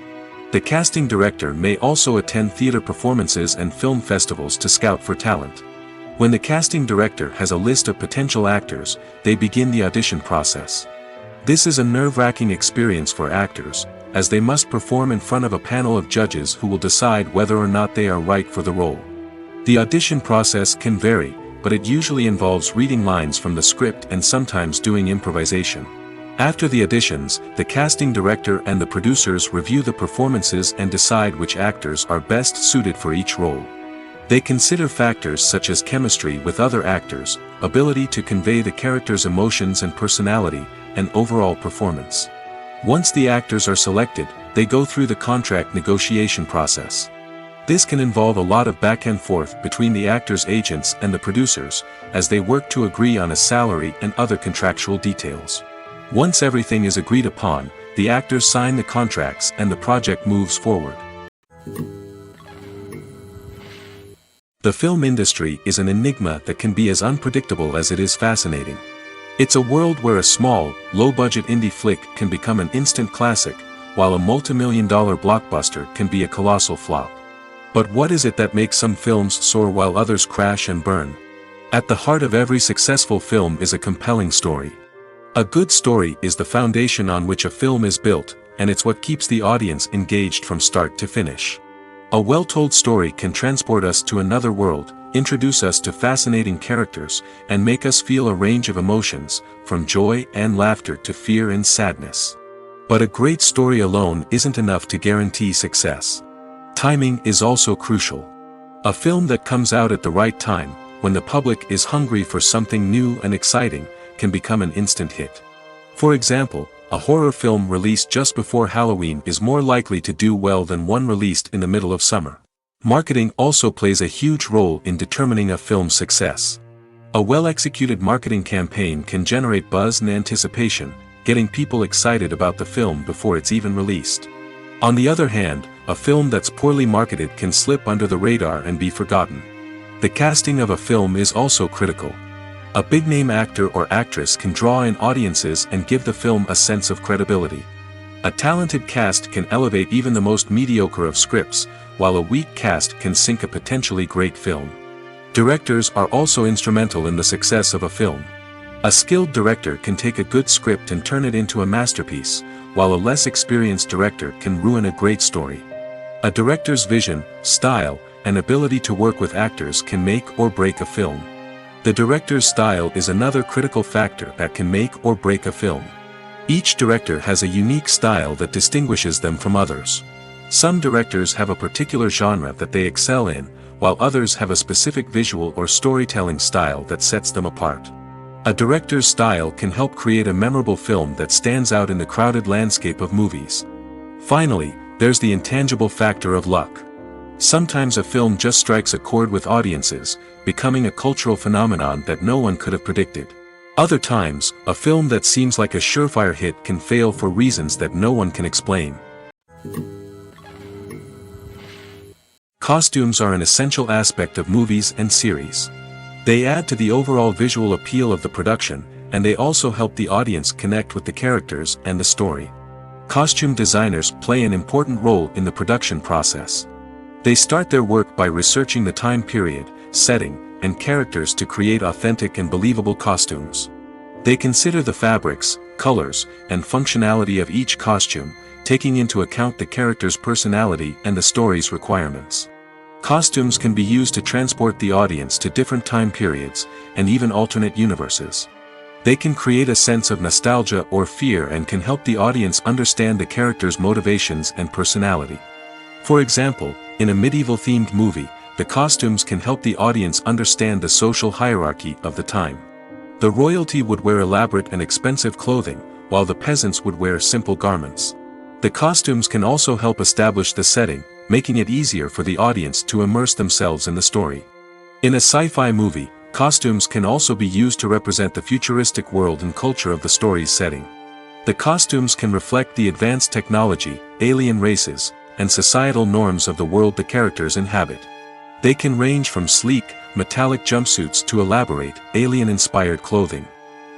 The casting director may also attend theater performances and film festivals to scout for talent. When the casting director has a list of potential actors, they begin the audition process. This is a nerve-wracking experience for actors, as they must perform in front of a panel of judges who will decide whether or not they are right for the role. The audition process can vary, but it usually involves reading lines from the script and sometimes doing improvisation. After the auditions, the casting director and the producers review the performances and decide which actors are best suited for each role. They consider factors such as chemistry with other actors, ability to convey the character's emotions and personality, and overall performance. Once the actors are selected, they go through the contract negotiation process. This can involve a lot of back and forth between the actors' agents and the producers, as they work to agree on a salary and other contractual details. Once everything is agreed upon, the actors sign the contracts and the project moves forward. The film industry is an enigma that can be as unpredictable as it is fascinating. It's a world where a small, low-budget indie flick can become an instant classic, while a multi-million-dollar blockbuster can be a colossal flop. But what is it that makes some films soar while others crash and burn? At the heart of every successful film is a compelling story. A good story is the foundation on which a film is built, and it's what keeps the audience engaged from start to finish. A well-told story can transport us to another world, introduce us to fascinating characters, and make us feel a range of emotions, from joy and laughter to fear and sadness. But a great story alone isn't enough to guarantee success. Timing is also crucial. A film that comes out at the right time, when the public is hungry for something new and exciting, can become an instant hit. For example, a horror film released just before Halloween is more likely to do well than one released in the middle of summer. Marketing also plays a huge role in determining a film's success. A well-executed marketing campaign can generate buzz and anticipation, getting people excited about the film before it's even released. On the other hand, a film that's poorly marketed can slip under the radar and be forgotten. The casting of a film is also critical. A big-name actor or actress can draw in audiences and give the film a sense of credibility. A talented cast can elevate even the most mediocre of scripts, while a weak cast can sink a potentially great film. Directors are also instrumental in the success of a film. A skilled director can take a good script and turn it into a masterpiece, while a less experienced director can ruin a great story. A director's vision, style, and ability to work with actors can make or break a film. The director's style is another critical factor that can make or break a film. Each director has a unique style that distinguishes them from others. Some directors have a particular genre that they excel in, while others have a specific visual or storytelling style that sets them apart. A director's style can help create a memorable film that stands out in the crowded landscape of movies. Finally, there's the intangible factor of luck. Sometimes a film just strikes a chord with audiences, becoming a cultural phenomenon that no one could have predicted. Other times, a film that seems like a surefire hit can fail for reasons that no one can explain. Costumes are an essential aspect of movies and series. They add to the overall visual appeal of the production, and they also help the audience connect with the characters and the story. Costume designers play an important role in the production process. They start their work by researching the time period, setting, and characters to create authentic and believable costumes. They consider the fabrics, colors, and functionality of each costume, taking into account the character's personality and the story's requirements. Costumes can be used to transport the audience to different time periods, and even alternate universes. They can create a sense of nostalgia or fear and can help the audience understand the character's motivations and personality. For example, in a medieval-themed movie, the costumes can help the audience understand the social hierarchy of the time. The royalty would wear elaborate and expensive clothing, while the peasants would wear simple garments. The costumes can also help establish the setting, making it easier for the audience to immerse themselves in the story. In a sci-fi movie, costumes can also be used to represent the futuristic world and culture of the story's setting. The costumes can reflect the advanced technology, alien races, and societal norms of the world the characters inhabit. They can range from sleek, metallic jumpsuits to elaborate, alien-inspired clothing.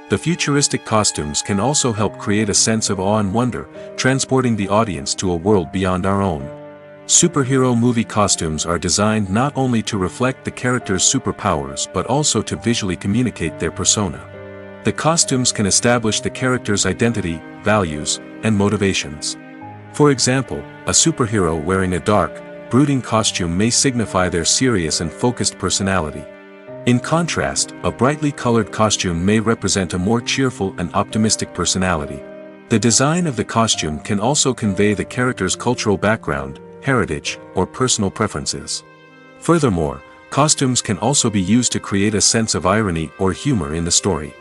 The futuristic costumes can also help create a sense of awe and wonder, transporting the audience to a world beyond our own. Superhero movie costumes are designed not only to reflect the character's superpowers but also to visually communicate their persona. The costumes can establish the character's identity, values, and motivations. For example, a superhero wearing a dark, brooding costume may signify their serious and focused personality. In contrast, a brightly colored costume may represent a more cheerful and optimistic personality. The design of the costume can also convey the character's cultural background, heritage, or personal preferences. Furthermore, costumes can also be used to create a sense of irony or humor in the story.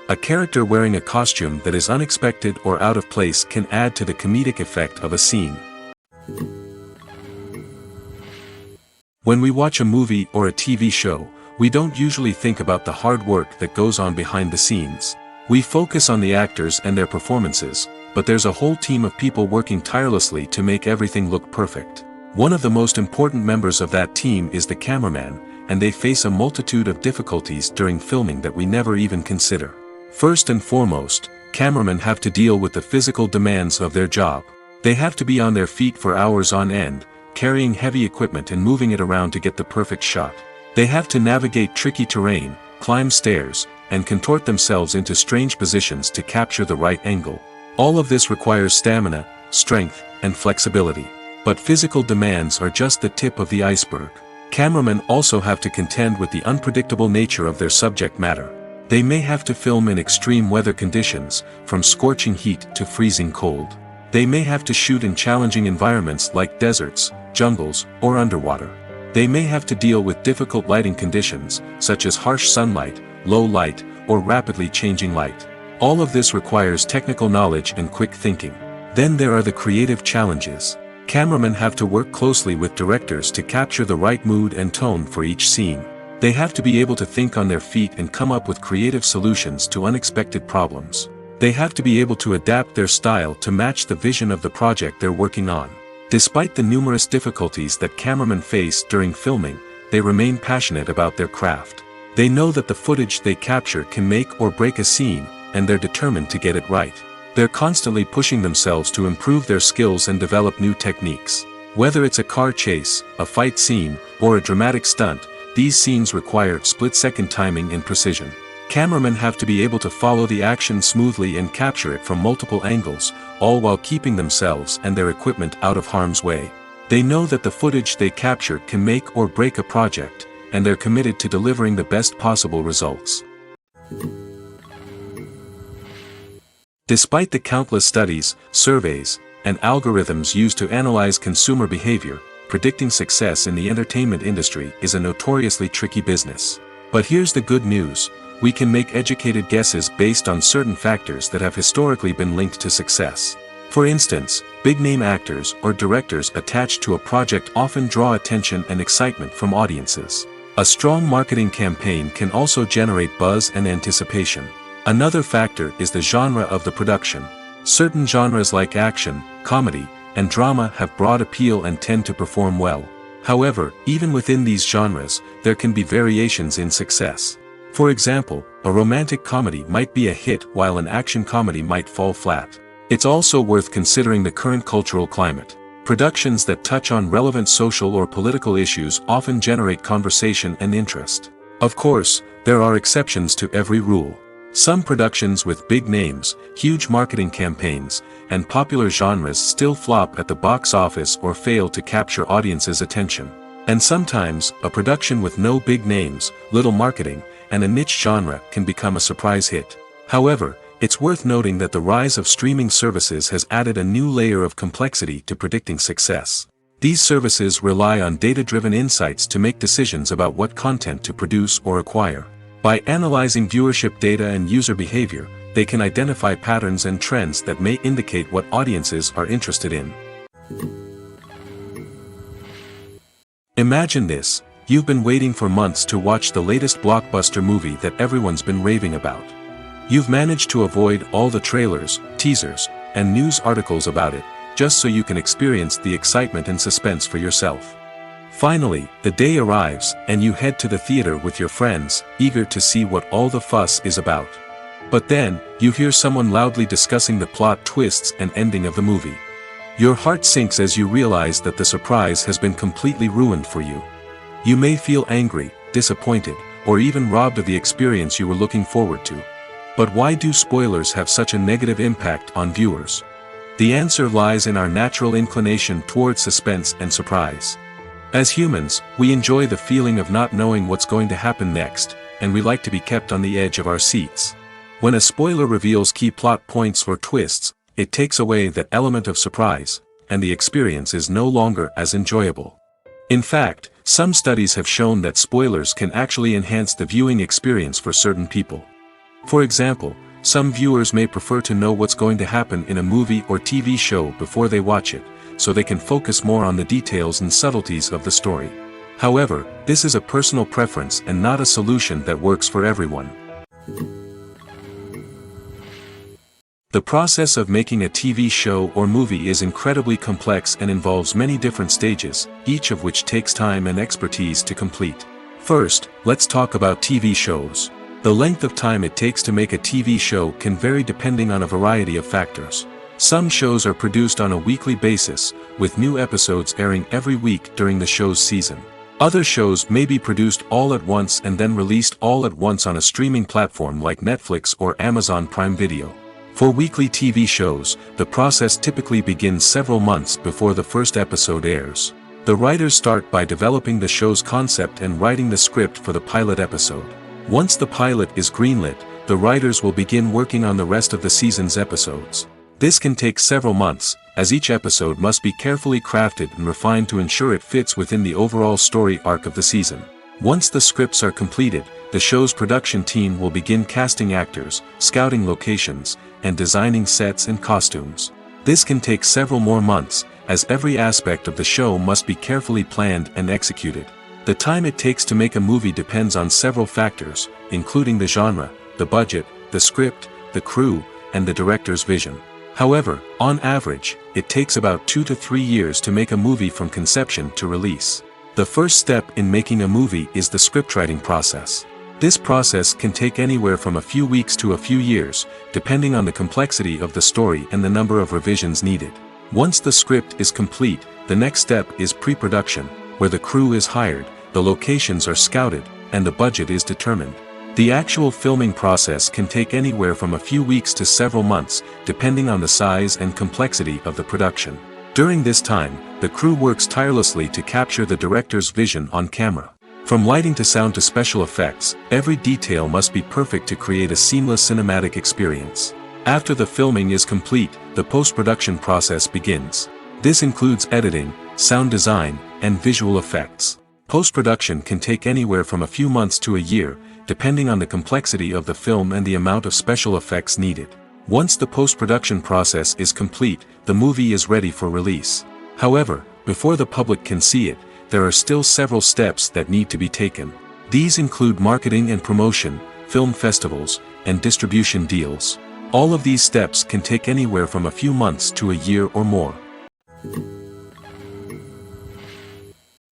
A character wearing a costume that is unexpected or out of place can add to the comedic effect of a scene. When we watch a movie or a TV show, we don't usually think about the hard work that goes on behind the scenes. We focus on the actors and their performances, but there's a whole team of people working tirelessly to make everything look perfect. One of the most important members of that team is the cameraman, and they face a multitude of difficulties during filming that we never even consider. First and foremost, cameramen have to deal with the physical demands of their job. They have to be on their feet for hours on end, carrying heavy equipment and moving it around to get the perfect shot. They have to navigate tricky terrain, climb stairs, and contort themselves into strange positions to capture the right angle. All of this requires stamina, strength, and flexibility. But physical demands are just the tip of the iceberg. Cameramen also have to contend with the unpredictable nature of their subject matter. They may have to film in extreme weather conditions, from scorching heat to freezing cold. They may have to shoot in challenging environments like deserts, jungles, or underwater. They may have to deal with difficult lighting conditions, such as harsh sunlight, low light, or rapidly changing light. All of this requires technical knowledge and quick thinking. Then there are the creative challenges. Cameramen have to work closely with directors to capture the right mood and tone for each scene. They have to be able to think on their feet and come up with creative solutions to unexpected problems. They have to be able to adapt their style to match the vision of the project they're working on. Despite the numerous difficulties that cameramen face during filming, they remain passionate about their craft. They know that the footage they capture can make or break a scene, and they're determined to get it right. They're constantly pushing themselves to improve their skills and develop new techniques. Whether it's a car chase, a fight scene, or a dramatic stunt, these scenes require split-second timing and precision. Cameramen have to be able to follow the action smoothly and capture it from multiple angles, all while keeping themselves and their equipment out of harm's way. They know that the footage they capture can make or break a project, and they're committed to delivering the best possible results. Despite the countless studies, surveys, and algorithms used to analyze consumer behavior, predicting success in the entertainment industry is a notoriously tricky business. But here's the good news: we can make educated guesses based on certain factors that have historically been linked to success. For instance, big-name actors or directors attached to a project often draw attention and excitement from audiences. A strong marketing campaign can also generate buzz and anticipation. Another factor is the genre of the production. Certain genres like action, comedy, and drama have broad appeal and tend to perform well. However, even within these genres, there can be variations in success. For example, a romantic comedy might be a hit while an action comedy might fall flat. It's also worth considering the current cultural climate. Productions that touch on relevant social or political issues often generate conversation and interest. Of course, there are exceptions to every rule. Some productions with big names, huge marketing campaigns, and popular genres still flop at the box office or fail to capture audiences' attention. And sometimes, a production with no big names, little marketing, and a niche genre can become a surprise hit. However, it's worth noting that the rise of streaming services has added a new layer of complexity to predicting success. These services rely on data-driven insights to make decisions about what content to produce or acquire. By analyzing viewership data and user behavior, they can identify patterns and trends that may indicate what audiences are interested in. Imagine this: you've been waiting for months to watch the latest blockbuster movie that everyone's been raving about. You've managed to avoid all the trailers, teasers, and news articles about it, just so you can experience the excitement and suspense for yourself. Finally, the day arrives, and you head to the theater with your friends, eager to see what all the fuss is about. But then, you hear someone loudly discussing the plot twists and ending of the movie. Your heart sinks as you realize that the surprise has been completely ruined for you. You may feel angry, disappointed, or even robbed of the experience you were looking forward to. But why do spoilers have such a negative impact on viewers? The answer lies in our natural inclination towards suspense and surprise. As humans, we enjoy the feeling of not knowing what's going to happen next, and we like to be kept on the edge of our seats. When a spoiler reveals key plot points or twists, it takes away that element of surprise, and the experience is no longer as enjoyable. In fact, some studies have shown that spoilers can actually enhance the viewing experience for certain people. For example, some viewers may prefer to know what's going to happen in a movie or TV show before they watch it, so they can focus more on the details and subtleties of the story. However, this is a personal preference and not a solution that works for everyone. The process of making a TV show or movie is incredibly complex and involves many different stages, each of which takes time and expertise to complete. First, let's talk about TV shows. The length of time it takes to make a TV show can vary depending on a variety of factors. Some shows are produced on a weekly basis, with new episodes airing every week during the show's season. Other shows may be produced all at once and then released all at once on a streaming platform like Netflix or Amazon Prime Video. For weekly TV shows, the process typically begins several months before the first episode airs. The writers start by developing the show's concept and writing the script for the pilot episode. Once the pilot is greenlit, the writers will begin working on the rest of the season's episodes. This can take several months, as each episode must be carefully crafted and refined to ensure it fits within the overall story arc of the season. Once the scripts are completed, the show's production team will begin casting actors, scouting locations, and designing sets and costumes. This can take several more months, as every aspect of the show must be carefully planned and executed. The time it takes to make a movie depends on several factors, including the genre, the budget, the script, the crew, and the director's vision. However, on average, it takes about 2 to 3 years to make a movie from conception to release. The first step in making a movie is the scriptwriting process. This process can take anywhere from a few weeks to a few years, depending on the complexity of the story and the number of revisions needed. Once the script is complete, the next step is pre-production, where the crew is hired, the locations are scouted, and the budget is determined. The actual filming process can take anywhere from a few weeks to several months, depending on the size and complexity of the production. During this time, the crew works tirelessly to capture the director's vision on camera. From lighting to sound to special effects, every detail must be perfect to create a seamless cinematic experience. After the filming is complete, the post-production process begins. This includes editing, sound design, and visual effects. Post-production can take anywhere from a few months to a year, depending on the complexity of the film and the amount of special effects needed. Once the post-production process is complete, the movie is ready for release. However, before the public can see it, there are still several steps that need to be taken. These include marketing and promotion, film festivals, and distribution deals. All of these steps can take anywhere from a few months to a year or more.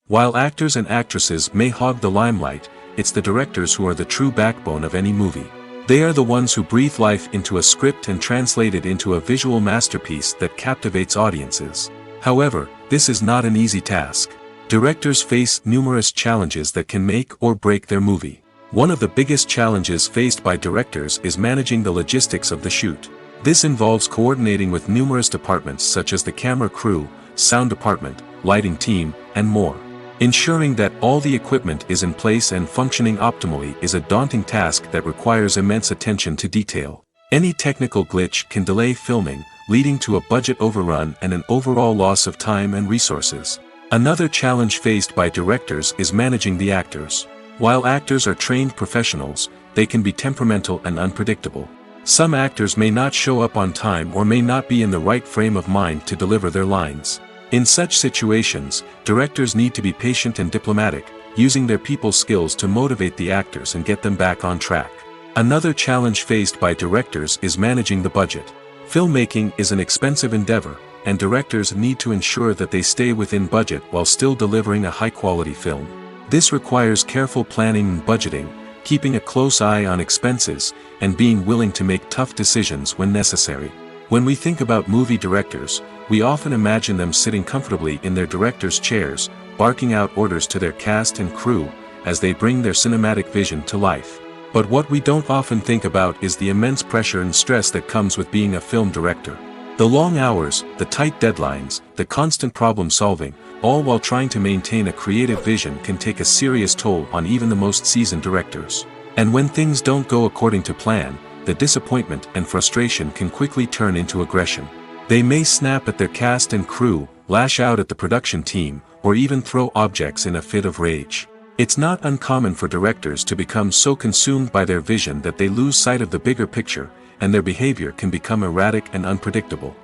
While actors and actresses may hog the limelight, it's the directors who are the true backbone of any movie. They are the ones who breathe life into a script and translate it into a visual masterpiece that captivates audiences. However, this is not an easy task. Directors face numerous challenges that can make or break their movie. One of the biggest challenges faced by directors is managing the logistics of the shoot. This involves coordinating with numerous departments such as the camera crew, sound department, lighting team, and more. Ensuring that all the equipment is in place and functioning optimally is a daunting task that requires immense attention to detail. Any technical glitch can delay filming, leading to a budget overrun and an overall loss of time and resources. Another challenge faced by directors is managing the actors. While actors are trained professionals, they can be temperamental and unpredictable. Some actors may not show up on time or may not be in the right frame of mind to deliver their lines. In such situations, directors need to be patient and diplomatic, using their people skills to motivate the actors and get them back on track. Another challenge faced by directors is managing the budget. Filmmaking is an expensive endeavor, and directors need to ensure that they stay within budget while still delivering a high-quality film. This requires careful planning and budgeting, keeping a close eye on expenses, and being willing to make tough decisions when necessary. When we think about movie directors, we often imagine them sitting comfortably in their director's chairs, barking out orders to their cast and crew, as they bring their cinematic vision to life. But what we don't often think about is the immense pressure and stress that comes with being a film director. The long hours, the tight deadlines, the constant problem solving, all while trying to maintain a creative vision can take a serious toll on even the most seasoned directors. And when things don't go according to plan, the disappointment and frustration can quickly turn into aggression. They may snap at their cast and crew, lash out at the production team, or even throw objects in a fit of rage. It's not uncommon for directors to become so consumed by their vision that they lose sight of the bigger picture, and their behavior can become erratic and unpredictable.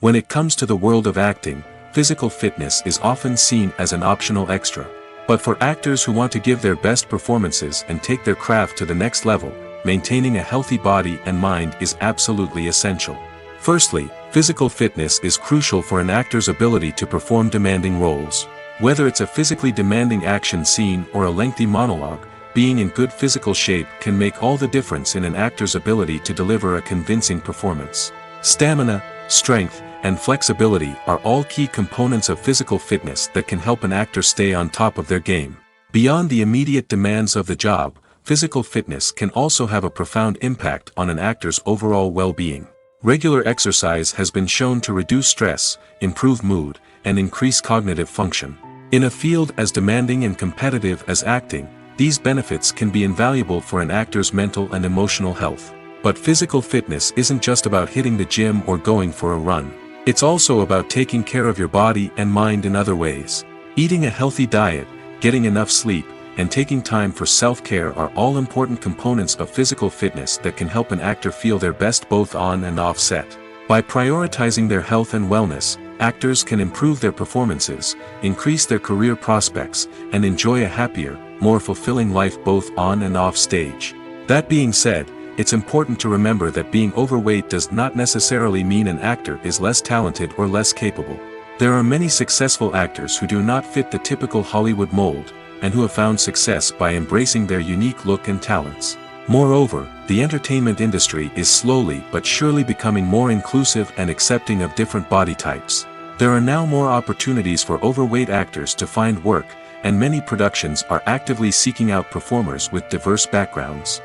When it comes to the world of acting, physical fitness is often seen as an optional extra. But for actors who want to give their best performances and take their craft to the next level, maintaining a healthy body and mind is absolutely essential. Firstly, physical fitness is crucial for an actor's ability to perform demanding roles. Whether it's a physically demanding action scene or a lengthy monologue, being in good physical shape can make all the difference in an actor's ability to deliver a convincing performance. Stamina, strength, and flexibility are all key components of physical fitness that can help an actor stay on top of their game. Beyond the immediate demands of the job, physical fitness can also have a profound impact on an actor's overall well-being. Regular exercise has been shown to reduce stress, improve mood, and increase cognitive function. In a field as demanding and competitive as acting, these benefits can be invaluable for an actor's mental and emotional health. But physical fitness isn't just about hitting the gym or going for a run. It's also about taking care of your body and mind in other ways. Eating a healthy diet, getting enough sleep, and taking time for self-care are all important components of physical fitness that can help an actor feel their best both on and off set. By prioritizing their health and wellness, actors can improve their performances, increase their career prospects, and enjoy a happier, more fulfilling life both on and off stage. That being said, it's important to remember that being overweight does not necessarily mean an actor is less talented or less capable. There are many successful actors who do not fit the typical Hollywood mold, and who have found success by embracing their unique look and talents. Moreover, the entertainment industry is slowly but surely becoming more inclusive and accepting of different body types. There are now more opportunities for overweight actors to find work, and many productions are actively seeking out performers with diverse backgrounds.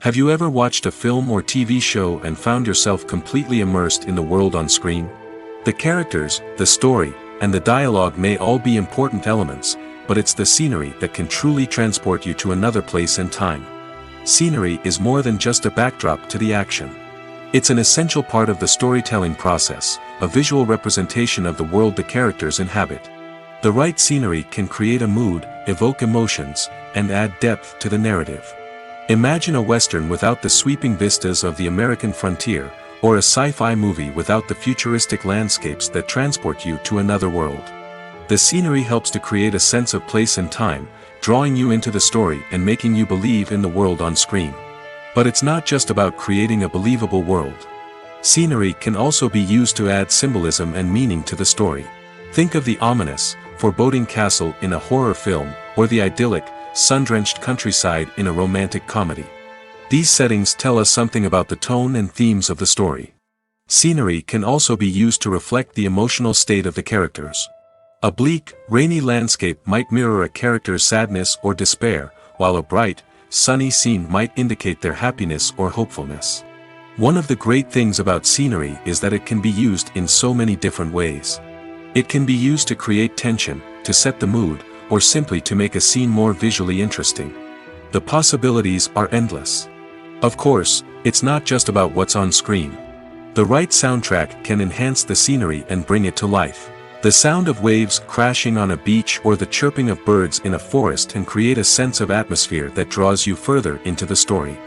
Have you ever watched a film or TV show and found yourself completely immersed in the world on screen? The characters, the story, and the dialogue may all be important elements, but it's the scenery that can truly transport you to another place and time. Scenery is more than just a backdrop to the action. It's an essential part of the storytelling process, a visual representation of the world the characters inhabit. The right scenery can create a mood, evoke emotions, and add depth to the narrative. Imagine a Western without the sweeping vistas of the American frontier, or a sci-fi movie without the futuristic landscapes that transport you to another world. The scenery helps to create a sense of place and time, drawing you into the story and making you believe in the world on screen. But it's not just about creating a believable world. Scenery can also be used to add symbolism and meaning to the story. Think of the ominous, foreboding castle in a horror film, or the idyllic, sun-drenched countryside in a romantic comedy. These settings tell us something about the tone and themes of the story. Scenery can also be used to reflect the emotional state of the characters. A bleak, rainy landscape might mirror a character's sadness or despair, while a bright, sunny scene might indicate their happiness or hopefulness. One of the great things about scenery is that it can be used in so many different ways. It can be used to create tension, to set the mood, or simply to make a scene more visually interesting. The possibilities are endless. Of course, it's not just about what's on screen. The right soundtrack can enhance the scenery and bring it to life. The sound of waves crashing on a beach or the chirping of birds in a forest can create a sense of atmosphere that draws you further into the story.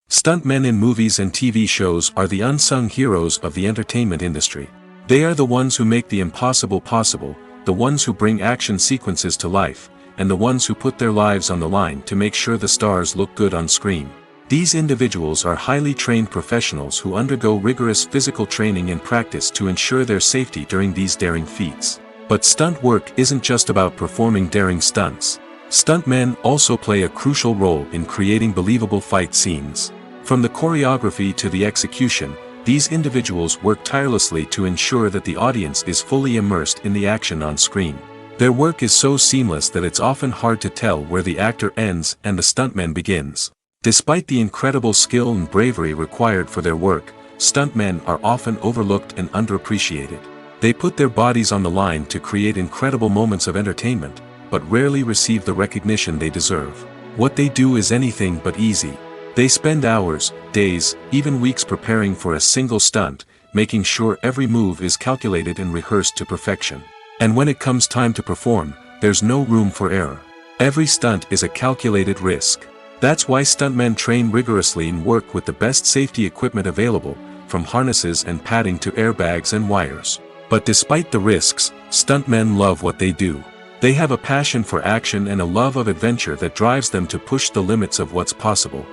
Stuntmen in movies and TV shows are the unsung heroes of the entertainment industry. They are the ones who make the impossible possible, the ones who bring action sequences to life, and the ones who put their lives on the line to make sure the stars look good on screen. These individuals are highly trained professionals who undergo rigorous physical training and practice to ensure their safety during these daring feats. But stunt work isn't just about performing daring stunts. Stuntmen also play a crucial role in creating believable fight scenes. From the choreography to the execution, these individuals work tirelessly to ensure that the audience is fully immersed in the action on screen. Their work is so seamless that it's often hard to tell where the actor ends and the stuntman begins. Despite the incredible skill and bravery required for their work, stuntmen are often overlooked and underappreciated. They put their bodies on the line to create incredible moments of entertainment, but rarely receive the recognition they deserve. What they do is anything but easy. They spend hours, days, even weeks preparing for a single stunt, making sure every move is calculated and rehearsed to perfection. And when it comes time to perform, there's no room for error. Every stunt is a calculated risk. That's why stuntmen train rigorously and work with the best safety equipment available, from harnesses and padding to airbags and wires. But despite the risks, stuntmen love what they do. They have a passion for action and a love of adventure that drives them to push the limits of what's possible.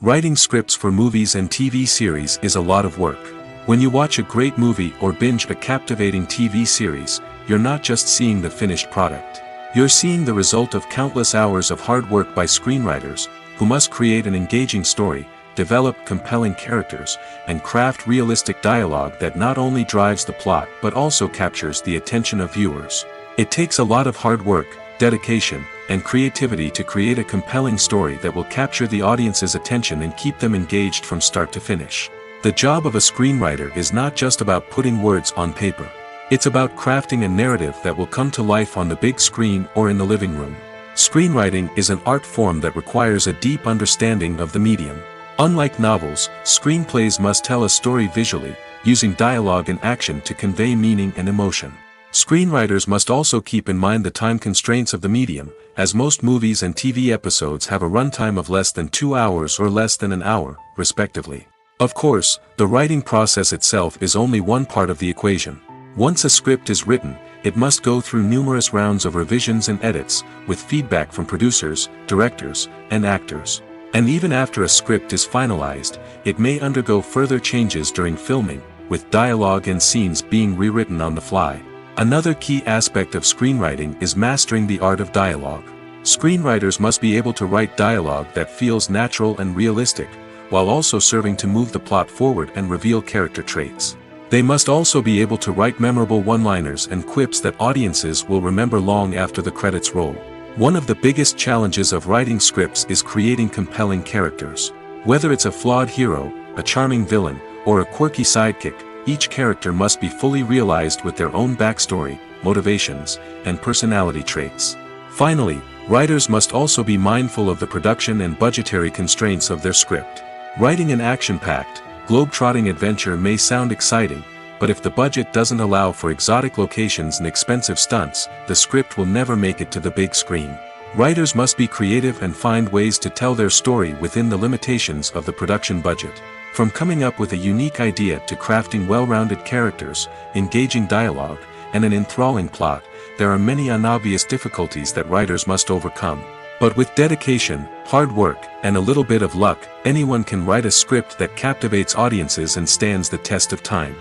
Writing scripts for movies and TV series is a lot of work. When you watch a great movie or binge a captivating TV series, you're not just seeing the finished product. You're seeing the result of countless hours of hard work by screenwriters, who must create an engaging story, develop compelling characters, and craft realistic dialogue that not only drives the plot but also captures the attention of viewers. It takes a lot of hard work, dedication, and creativity to create a compelling story that will capture the audience's attention and keep them engaged from start to finish. The job of a screenwriter is not just about putting words on paper. It's about crafting a narrative that will come to life on the big screen or in the living room. Screenwriting is an art form that requires a deep understanding of the medium. Unlike novels, screenplays must tell a story visually, using dialogue and action to convey meaning and emotion. Screenwriters must also keep in mind the time constraints of the medium, as most movies and TV episodes have a runtime of less than 2 hours or less than an hour, respectively. Of course, the writing process itself is only one part of the equation. Once a script is written, it must go through numerous rounds of revisions and edits, with feedback from producers, directors, and actors. And even after a script is finalized, it may undergo further changes during filming, with dialogue and scenes being rewritten on the fly. Another key aspect of screenwriting is mastering the art of dialogue. Screenwriters must be able to write dialogue that feels natural and realistic, while also serving to move the plot forward and reveal character traits. They must also be able to write memorable one-liners and quips that audiences will remember long after the credits roll. One of the biggest challenges of writing scripts is creating compelling characters. Whether it's a flawed hero, a charming villain, or a quirky sidekick, each character must be fully realized with their own backstory, motivations, and personality traits. Finally, writers must also be mindful of the production and budgetary constraints of their script. Writing an action-packed, globe-trotting adventure may sound exciting, but if the budget doesn't allow for exotic locations and expensive stunts, the script will never make it to the big screen. Writers must be creative and find ways to tell their story within the limitations of the production budget. From coming up with a unique idea to crafting well-rounded characters, engaging dialogue, and an enthralling plot, there are many unobvious difficulties that writers must overcome. But with dedication, hard work, and a little bit of luck, anyone can write a script that captivates audiences and stands the test of time.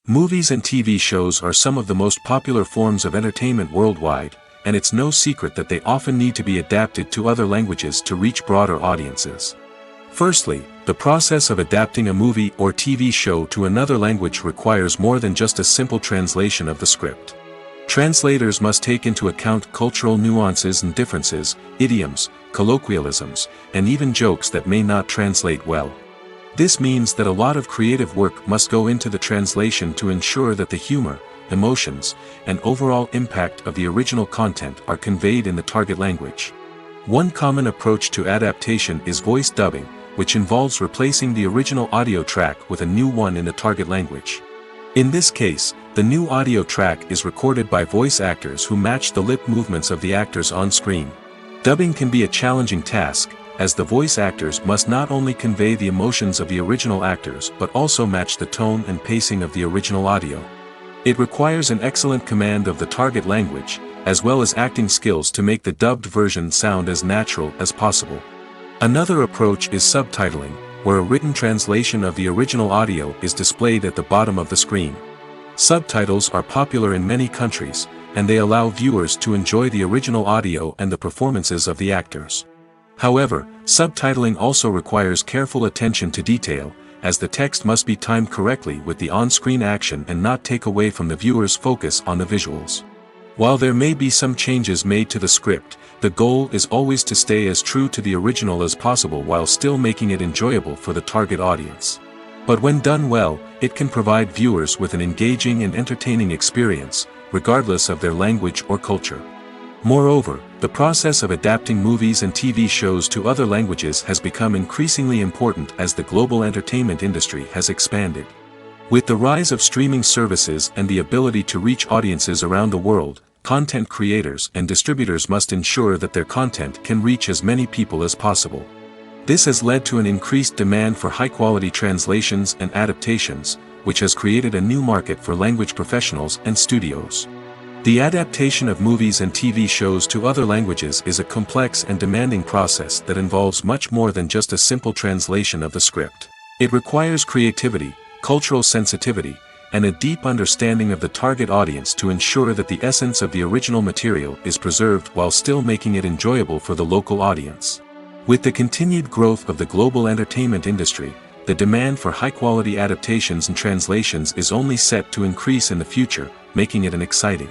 Movies and TV shows are some of the most popular forms of entertainment worldwide, and it's no secret that they often need to be adapted to other languages to reach broader audiences. Firstly, the process of adapting a movie or TV show to another language requires more than just a simple translation of the script. Translators must take into account cultural nuances and differences, idioms, colloquialisms, and even jokes that may not translate well. This means that a lot of creative work must go into the translation to ensure that the humor, emotions, and overall impact of the original content are conveyed in the target language. One common approach to adaptation is voice dubbing, which involves replacing the original audio track with a new one in the target language. In this case, the new audio track is recorded by voice actors who match the lip movements of the actors on screen. Dubbing can be a challenging task, as the voice actors must not only convey the emotions of the original actors but also match the tone and pacing of the original audio. It requires an excellent command of the target language, as well as acting skills to make the dubbed version sound as natural as possible. Another approach is subtitling, where a written translation of the original audio is displayed at the bottom of the screen. Subtitles are popular in many countries, and they allow viewers to enjoy the original audio and the performances of the actors. However, subtitling also requires careful attention to detail, as the text must be timed correctly with the on-screen action and not take away from the viewer's focus on the visuals. While there may be some changes made to the script, the goal is always to stay as true to the original as possible while still making it enjoyable for the target audience. But when done well, it can provide viewers with an engaging and entertaining experience, regardless of their language or culture. Moreover, the process of adapting movies and TV shows to other languages has become increasingly important as the global entertainment industry has expanded. With the rise of streaming services and the ability to reach audiences around the world, content creators and distributors must ensure that their content can reach as many people as possible. This has led to an increased demand for high-quality translations and adaptations, which has created a new market for language professionals and studios. The adaptation of movies and TV shows to other languages is a complex and demanding process that involves much more than just a simple translation of the script. It requires creativity, cultural sensitivity, and a deep understanding of the target audience to ensure that the essence of the original material is preserved while still making it enjoyable for the local audience. With the continued growth of the global entertainment industry, the demand for high-quality adaptations and translations is only set to increase in the future, making it an exciting.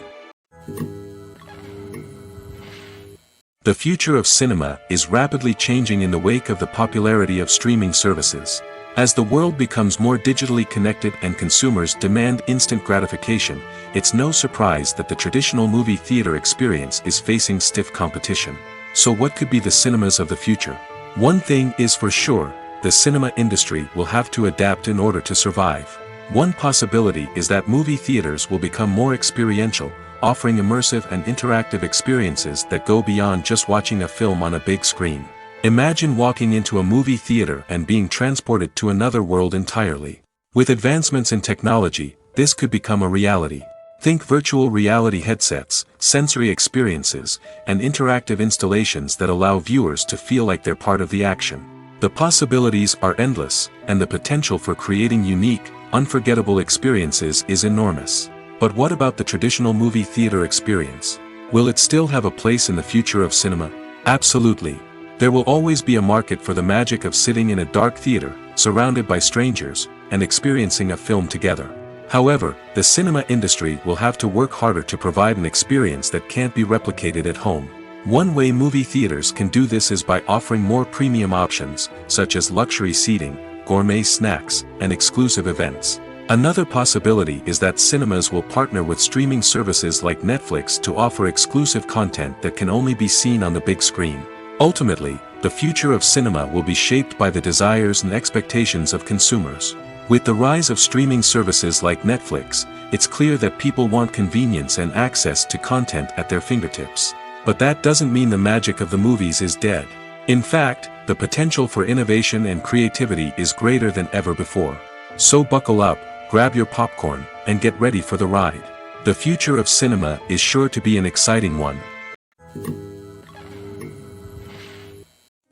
The future of cinema is rapidly changing in the wake of the popularity of streaming services. As the world becomes more digitally connected and consumers demand instant gratification, it's no surprise that the traditional movie theater experience is facing stiff competition. So what could be the cinemas of the future? One thing is for sure, the cinema industry will have to adapt in order to survive. One possibility is that movie theaters will become more experiential, offering immersive and interactive experiences that go beyond just watching a film on a big screen. Imagine walking into a movie theater and being transported to another world entirely. With advancements in technology, this could become a reality. Think virtual reality headsets, sensory experiences, and interactive installations that allow viewers to feel like they're part of the action. The possibilities are endless, and the potential for creating unique, unforgettable experiences is enormous. But what about the traditional movie theater experience? Will it still have a place in the future of cinema? Absolutely. There will always be a market for the magic of sitting in a dark theater, surrounded by strangers, and experiencing a film together. However, the cinema industry will have to work harder to provide an experience that can't be replicated at home. One way movie theaters can do this is by offering more premium options, such as luxury seating, gourmet snacks, and exclusive events. Another possibility is that cinemas will partner with streaming services like Netflix to offer exclusive content that can only be seen on the big screen. Ultimately, the future of cinema will be shaped by the desires and expectations of consumers. With the rise of streaming services like Netflix, it's clear that people want convenience and access to content at their fingertips. But that doesn't mean the magic of the movies is dead. In fact, the potential for innovation and creativity is greater than ever before. So buckle up, grab your popcorn, and get ready for the ride. The future of cinema is sure to be an exciting one.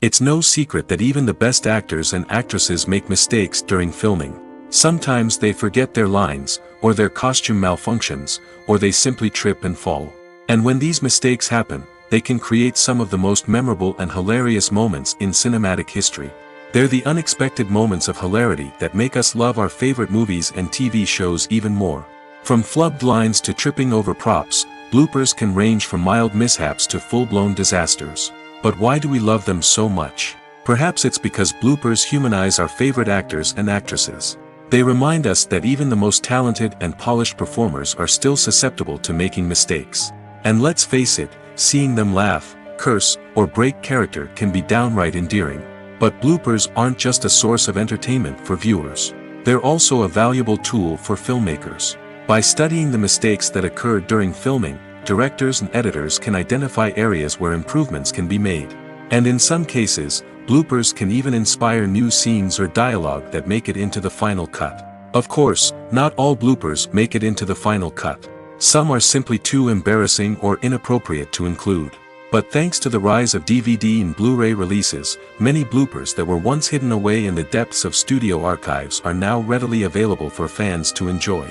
It's no secret that even the best actors and actresses make mistakes during filming. Sometimes they forget their lines, or their costume malfunctions, or they simply trip and fall. And when these mistakes happen, they can create some of the most memorable and hilarious moments in cinematic history. They're the unexpected moments of hilarity that make us love our favorite movies and TV shows even more. From flubbed lines to tripping over props, bloopers can range from mild mishaps to full-blown disasters. But why do we love them so much? Perhaps it's because bloopers humanize our favorite actors and actresses. They remind us that even the most talented and polished performers are still susceptible to making mistakes. And let's face it, seeing them laugh, curse, or break character can be downright endearing. But bloopers aren't just a source of entertainment for viewers. They're also a valuable tool for filmmakers. By studying the mistakes that occurred during filming, directors and editors can identify areas where improvements can be made. And in some cases, bloopers can even inspire new scenes or dialogue that make it into the final cut. Of course, not all bloopers make it into the final cut. Some are simply too embarrassing or inappropriate to include. But thanks to the rise of DVD and Blu-ray releases, many bloopers that were once hidden away in the depths of studio archives are now readily available for fans to enjoy.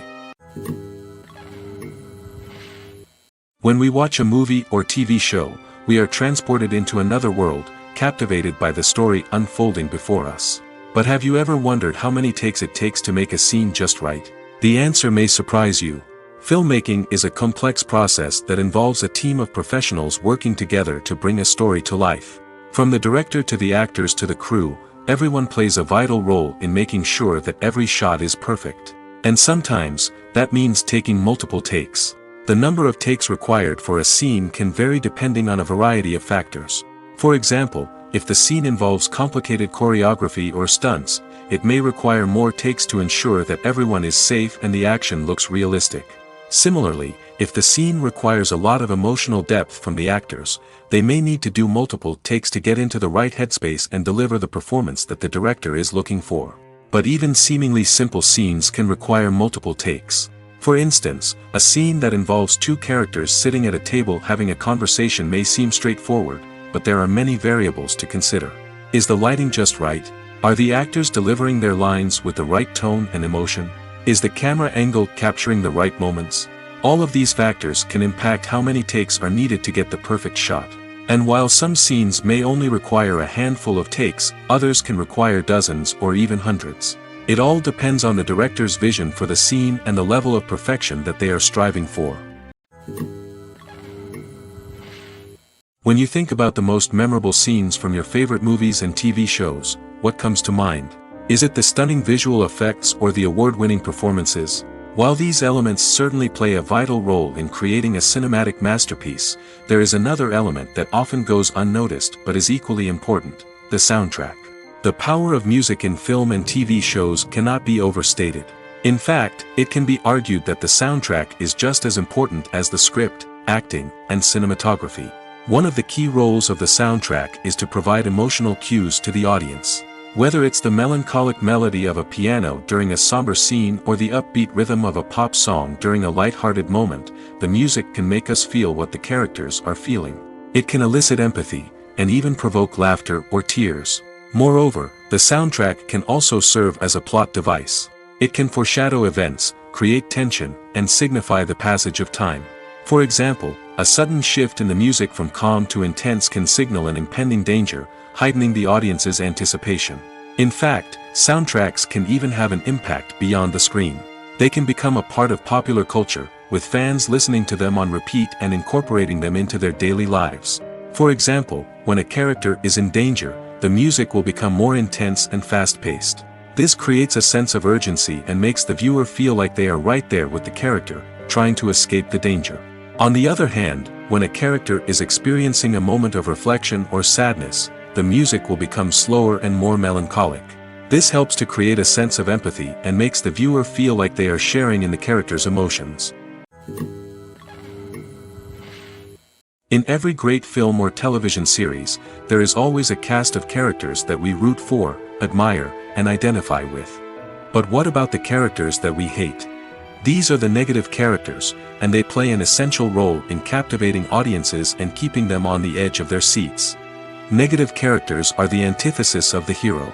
When we watch a movie or TV show, we are transported into another world, captivated by the story unfolding before us. But have you ever wondered how many takes it takes to make a scene just right? The answer may surprise you. Filmmaking is a complex process that involves a team of professionals working together to bring a story to life. From the director to the actors to the crew, everyone plays a vital role in making sure that every shot is perfect. And sometimes, that means taking multiple takes. The number of takes required for a scene can vary depending on a variety of factors. For example, if the scene involves complicated choreography or stunts, it may require more takes to ensure that everyone is safe and the action looks realistic. Similarly, if the scene requires a lot of emotional depth from the actors, they may need to do multiple takes to get into the right headspace and deliver the performance that the director is looking for. But even seemingly simple scenes can require multiple takes. For instance, a scene that involves two characters sitting at a table having a conversation may seem straightforward, but there are many variables to consider. Is the lighting just right? Are the actors delivering their lines with the right tone and emotion? Is the camera angle capturing the right moments? All of these factors can impact how many takes are needed to get the perfect shot. And while some scenes may only require a handful of takes, others can require dozens or even hundreds. It all depends on the director's vision for the scene and the level of perfection that they are striving for. When you think about the most memorable scenes from your favorite movies and TV shows, what comes to mind? Is it the stunning visual effects or the award-winning performances? While these elements certainly play a vital role in creating a cinematic masterpiece, there is another element that often goes unnoticed but is equally important: the soundtrack. The power of music in film and TV shows cannot be overstated. In fact, it can be argued that the soundtrack is just as important as the script, acting, and cinematography. One of the key roles of the soundtrack is to provide emotional cues to the audience. Whether it's the melancholic melody of a piano during a somber scene or the upbeat rhythm of a pop song during a light-hearted moment, the music can make us feel what the characters are feeling. It can elicit empathy, and even provoke laughter or tears. Moreover, the soundtrack can also serve as a plot device. It can foreshadow events, create tension, and signify the passage of time. For example, a sudden shift in the music from calm to intense can signal an impending danger, heightening the audience's anticipation. In fact, soundtracks can even have an impact beyond the screen. They can become a part of popular culture, with fans listening to them on repeat and incorporating them into their daily lives. For example, when a character is in danger, the music will become more intense and fast-paced. This creates a sense of urgency and makes the viewer feel like they are right there with the character, trying to escape the danger. On the other hand, when a character is experiencing a moment of reflection or sadness, the music will become slower and more melancholic. This helps to create a sense of empathy and makes the viewer feel like they are sharing in the character's emotions. In every great film or television series, there is always a cast of characters that we root for, admire, and identify with. But what about the characters that we hate? These are the negative characters, and they play an essential role in captivating audiences and keeping them on the edge of their seats. Negative characters are the antithesis of the hero.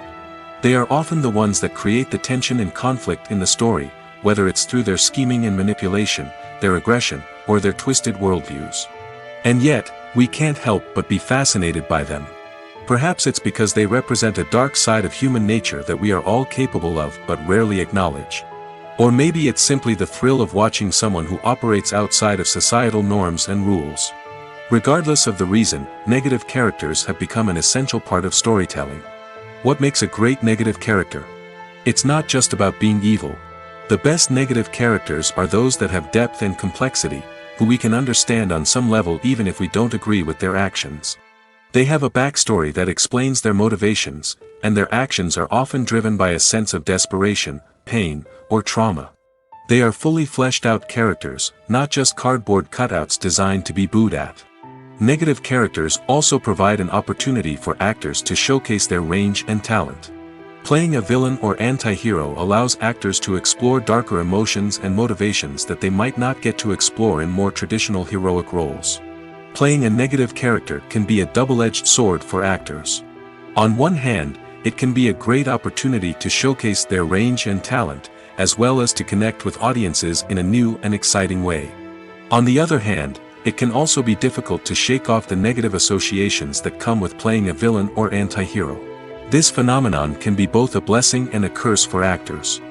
They are often the ones that create the tension and conflict in the story, whether it's through their scheming and manipulation, their aggression, or their twisted worldviews. And yet, we can't help but be fascinated by them. Perhaps it's because they represent a dark side of human nature that we are all capable of but rarely acknowledge. Or maybe it's simply the thrill of watching someone who operates outside of societal norms and rules. Regardless of the reason, negative characters have become an essential part of storytelling. What makes a great negative character? It's not just about being evil. The best negative characters are those that have depth and complexity, who we can understand on some level even if we don't agree with their actions. They have a backstory that explains their motivations, and their actions are often driven by a sense of desperation, pain, or trauma. They are fully fleshed out characters, not just cardboard cutouts designed to be booed at. Negative characters also provide an opportunity for actors to showcase their range and talent. Playing a villain or anti-hero allows actors to explore darker emotions and motivations that they might not get to explore in more traditional heroic roles. Playing a negative character can be a double-edged sword for actors. On one hand, it can be a great opportunity to showcase their range and talent, as well as to connect with audiences in a new and exciting way. On the other hand, it can also be difficult to shake off the negative associations that come with playing a villain or anti-hero. This phenomenon can be both a blessing and a curse for actors.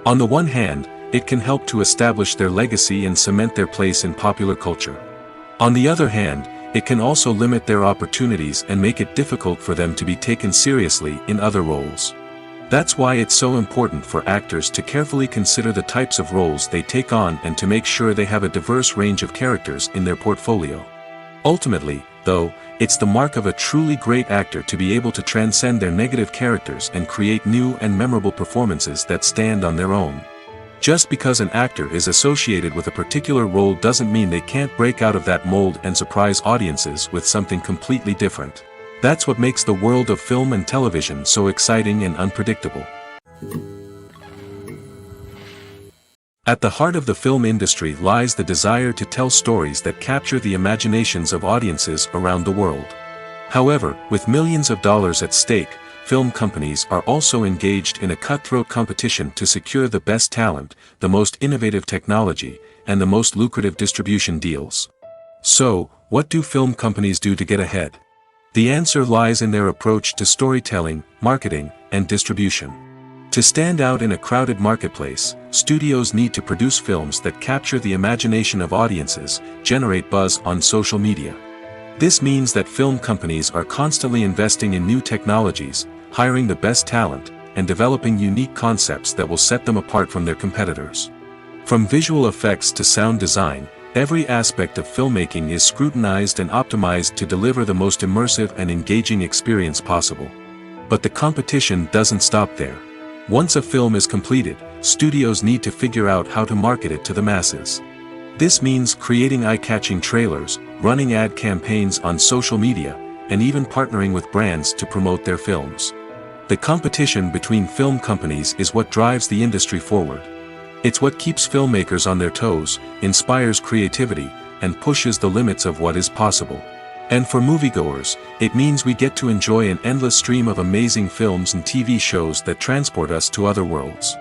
On the one hand, it can help to establish their legacy and cement their place in popular culture. On the other hand, it can also limit their opportunities and make it difficult for them to be taken seriously in other roles. That's why it's so important for actors to carefully consider the types of roles they take on and to make sure they have a diverse range of characters in their portfolio. Ultimately, though, it's the mark of a truly great actor to be able to transcend their negative characters and create new and memorable performances that stand on their own. Just because an actor is associated with a particular role doesn't mean they can't break out of that mold and surprise audiences with something completely different. That's what makes the world of film and television so exciting and unpredictable. At the heart of the film industry lies the desire to tell stories that capture the imaginations of audiences around the world. However, with millions of dollars at stake, film companies are also engaged in a cutthroat competition to secure the best talent, the most innovative technology, and the most lucrative distribution deals. So, what do film companies do to get ahead? The answer lies in their approach to storytelling, marketing, and distribution. To stand out in a crowded marketplace, studios need to produce films that capture the imagination of audiences, generate buzz on social media. This means that film companies are constantly investing in new technologies, hiring the best talent, and developing unique concepts that will set them apart from their competitors. From visual effects to sound design, every aspect of filmmaking is scrutinized and optimized to deliver the most immersive and engaging experience possible. But the competition doesn't stop there. Once a film is completed, studios need to figure out how to market it to the masses. This means creating eye-catching trailers, running ad campaigns on social media, and even partnering with brands to promote their films. The competition between film companies is what drives the industry forward. It's what keeps filmmakers on their toes, inspires creativity, and pushes the limits of what is possible. And for moviegoers, it means we get to enjoy an endless stream of amazing films and TV shows that transport us to other worlds.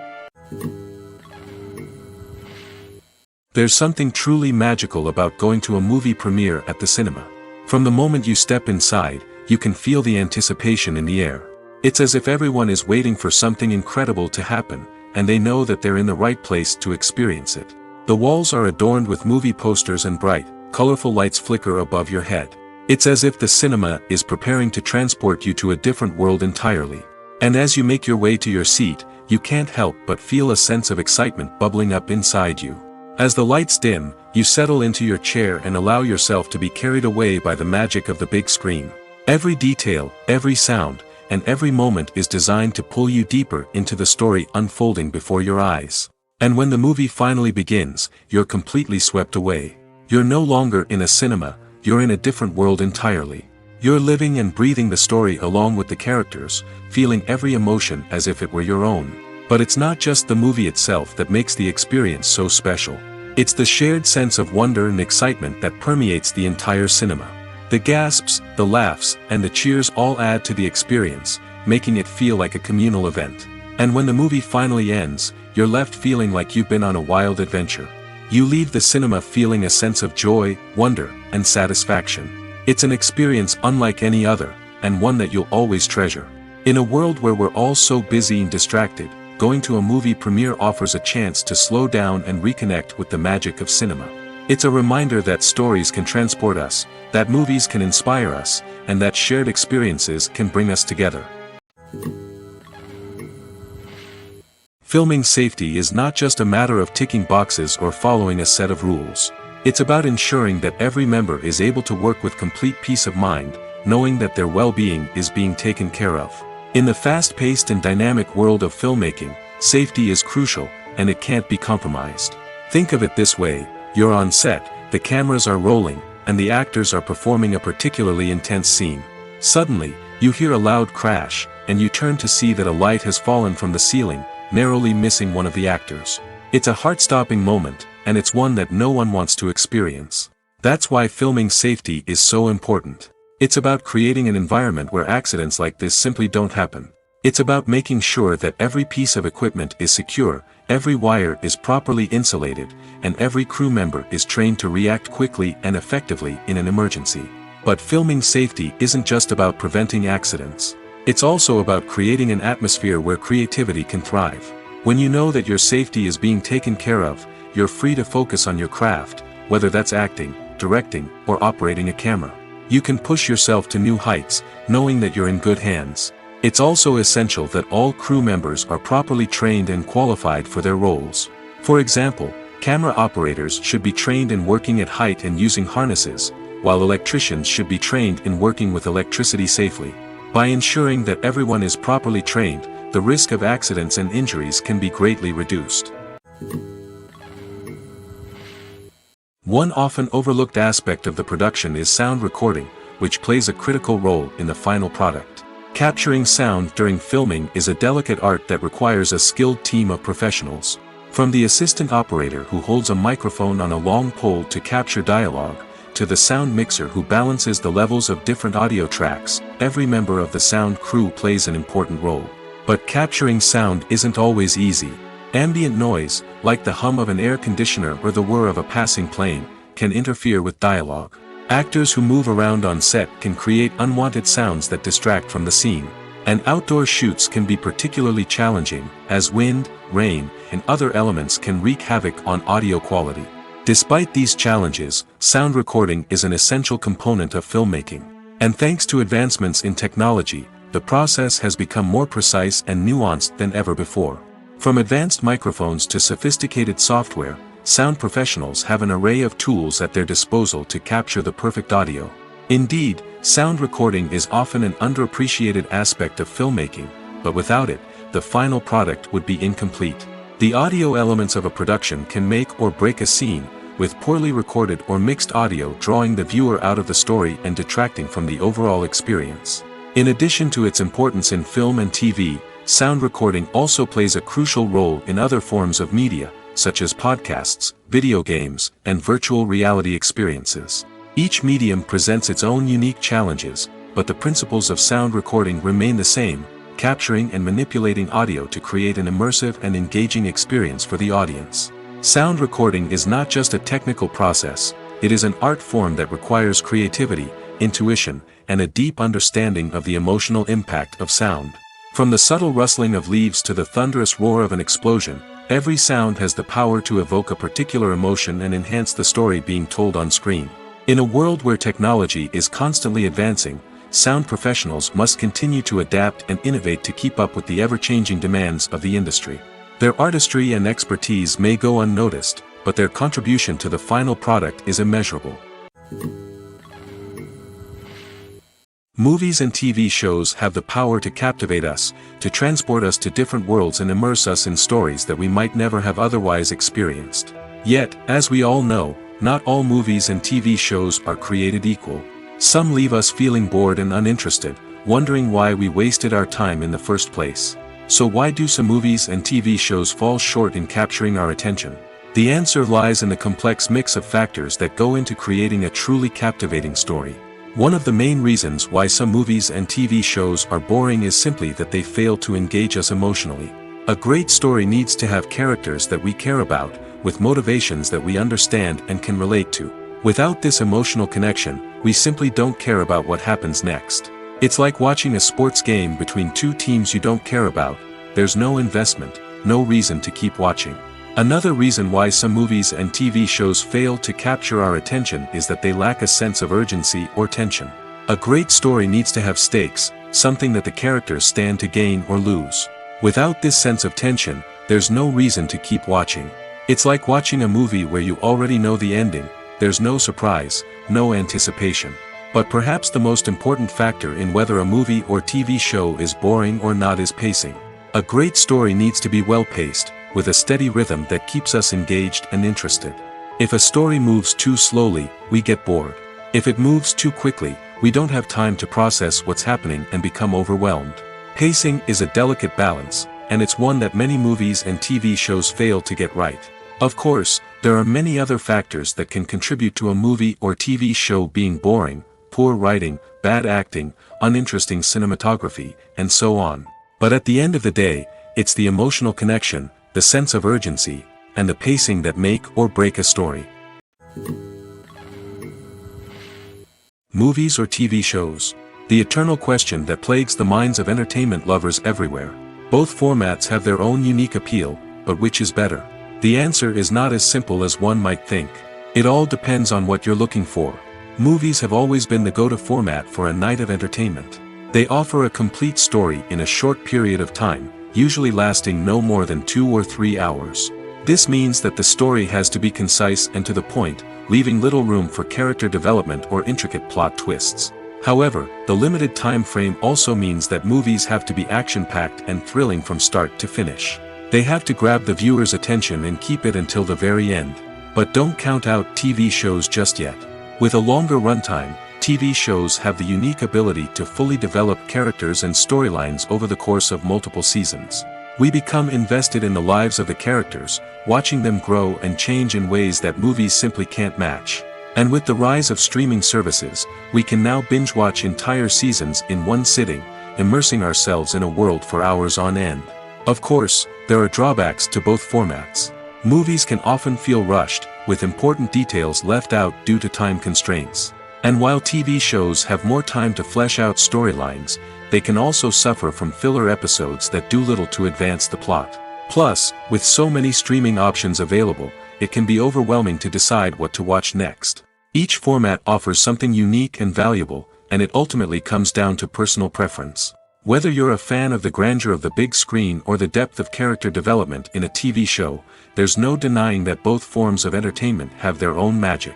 There's something truly magical about going to a movie premiere at the cinema. From the moment you step inside, you can feel the anticipation in the air. It's as if everyone is waiting for something incredible to happen, and they know that they're in the right place to experience it. The walls are adorned with movie posters and bright, colorful lights flicker above your head. It's as if the cinema is preparing to transport you to a different world entirely. And as you make your way to your seat, you can't help but feel a sense of excitement bubbling up inside you. As the lights dim, you settle into your chair and allow yourself to be carried away by the magic of the big screen. Every detail, every sound, and every moment is designed to pull you deeper into the story unfolding before your eyes. And when the movie finally begins, you're completely swept away. You're no longer in a cinema, you're in a different world entirely. You're living and breathing the story along with the characters, feeling every emotion as if it were your own. But it's not just the movie itself that makes the experience so special. It's the shared sense of wonder and excitement that permeates the entire cinema. The gasps, the laughs, and the cheers all add to the experience, making it feel like a communal event. And when the movie finally ends, you're left feeling like you've been on a wild adventure. You leave the cinema feeling a sense of joy, wonder, and satisfaction. It's an experience unlike any other, and one that you'll always treasure. In a world where we're all so busy and distracted, going to a movie premiere offers a chance to slow down and reconnect with the magic of cinema. It's a reminder that stories can transport us, that movies can inspire us, and that shared experiences can bring us together. Filming safety is not just a matter of ticking boxes or following a set of rules. It's about ensuring that every member is able to work with complete peace of mind, knowing that their well-being is being taken care of. In the fast-paced and dynamic world of filmmaking, safety is crucial, and it can't be compromised. Think of it this way: you're on set, the cameras are rolling, and the actors are performing a particularly intense scene. Suddenly, you hear a loud crash, and you turn to see that a light has fallen from the ceiling, narrowly missing one of the actors. It's a heart-stopping moment, and it's one that no one wants to experience. That's why filming safety is so important. It's about creating an environment where accidents like this simply don't happen. It's about making sure that every piece of equipment is secure, every wire is properly insulated, and every crew member is trained to react quickly and effectively in an emergency. But filming safety isn't just about preventing accidents. It's also about creating an atmosphere where creativity can thrive. When you know that your safety is being taken care of, you're free to focus on your craft, whether that's acting, directing, or operating a camera. You can push yourself to new heights, knowing that you're in good hands. It's also essential that all crew members are properly trained and qualified for their roles. For example, camera operators should be trained in working at height and using harnesses, while electricians should be trained in working with electricity safely. By ensuring that everyone is properly trained, the risk of accidents and injuries can be greatly reduced. One often overlooked aspect of the production is sound recording, which plays a critical role in the final product. Capturing sound during filming is a delicate art that requires a skilled team of professionals. From the assistant operator who holds a microphone on a long pole to capture dialogue, to the sound mixer who balances the levels of different audio tracks, every member of the sound crew plays an important role. But capturing sound isn't always easy. Ambient noise, like the hum of an air conditioner or the whir of a passing plane, can interfere with dialogue. Actors who move around on set can create unwanted sounds that distract from the scene. And outdoor shoots can be particularly challenging, as wind, rain, and other elements can wreak havoc on audio quality. Despite these challenges, sound recording is an essential component of filmmaking. And thanks to advancements in technology, the process has become more precise and nuanced than ever before. From advanced microphones to sophisticated software, sound professionals have an array of tools at their disposal to capture the perfect audio. Indeed, sound recording is often an underappreciated aspect of filmmaking, but without it, the final product would be incomplete. The audio elements of a production can make or break a scene, with poorly recorded or mixed audio drawing the viewer out of the story and detracting from the overall experience. In addition to its importance in film and TV, sound recording also plays a crucial role in other forms of media, such as podcasts, video games, and virtual reality experiences. Each medium presents its own unique challenges, but the principles of sound recording remain the same, capturing and manipulating audio to create an immersive and engaging experience for the audience. Sound recording is not just a technical process, it is an art form that requires creativity, intuition, and a deep understanding of the emotional impact of sound. From the subtle rustling of leaves to the thunderous roar of an explosion, every sound has the power to evoke a particular emotion and enhance the story being told on screen. In a world where technology is constantly advancing, sound professionals must continue to adapt and innovate to keep up with the ever-changing demands of the industry. Their artistry and expertise may go unnoticed, but their contribution to the final product is immeasurable. Movies and TV shows have the power to captivate us, to transport us to different worlds and immerse us in stories that we might never have otherwise experienced. Yet, as we all know, not all movies and TV shows are created equal. Some leave us feeling bored and uninterested, wondering why we wasted our time in the first place. So why do some movies and TV shows fall short in capturing our attention? The answer lies in the complex mix of factors that go into creating a truly captivating story. One of the main reasons why some movies and TV shows are boring is simply that they fail to engage us emotionally. A great story needs to have characters that we care about, with motivations that we understand and can relate to. Without this emotional connection, we simply don't care about what happens next. It's like watching a sports game between two teams you don't care about. There's no investment, no reason to keep watching. Another reason why some movies and TV shows fail to capture our attention is that they lack a sense of urgency or tension. A great story needs to have stakes, something that the characters stand to gain or lose. Without this sense of tension, there's no reason to keep watching. It's like watching a movie where you already know the ending, there's no surprise, no anticipation. But perhaps the most important factor in whether a movie or TV show is boring or not is pacing. A great story needs to be well-paced, with a steady rhythm that keeps us engaged and interested. If a story moves too slowly, we get bored. If it moves too quickly, we don't have time to process what's happening and become overwhelmed. Pacing is a delicate balance, and it's one that many movies and TV shows fail to get right. Of course, there are many other factors that can contribute to a movie or TV show being boring: poor writing, bad acting, uninteresting cinematography, and so on. But at the end of the day, it's the emotional connection, the sense of urgency, and the pacing that make or break a story. Movies or TV shows? The eternal question that plagues the minds of entertainment lovers everywhere. Both formats have their own unique appeal, but which is better? The answer is not as simple as one might think. It all depends on what you're looking for. Movies have always been the go-to format for a night of entertainment. They offer a complete story in a short period of time, usually lasting no more than 2 or 3 hours. This means that the story has to be concise and to the point, leaving little room for character development or intricate plot twists. However, the limited time frame also means that movies have to be action-packed and thrilling from start to finish. They have to grab the viewer's attention and keep it until the very end. But don't count out TV shows just yet. With a longer runtime, TV shows have the unique ability to fully develop characters and storylines over the course of multiple seasons. We become invested in the lives of the characters, watching them grow and change in ways that movies simply can't match. And with the rise of streaming services, we can now binge-watch entire seasons in one sitting, immersing ourselves in a world for hours on end. Of course, there are drawbacks to both formats. Movies can often feel rushed, with important details left out due to time constraints. And while TV shows have more time to flesh out storylines, they can also suffer from filler episodes that do little to advance the plot. Plus, with so many streaming options available, it can be overwhelming to decide what to watch next. Each format offers something unique and valuable, and it ultimately comes down to personal preference. Whether you're a fan of the grandeur of the big screen or the depth of character development in a TV show, there's no denying that both forms of entertainment have their own magic.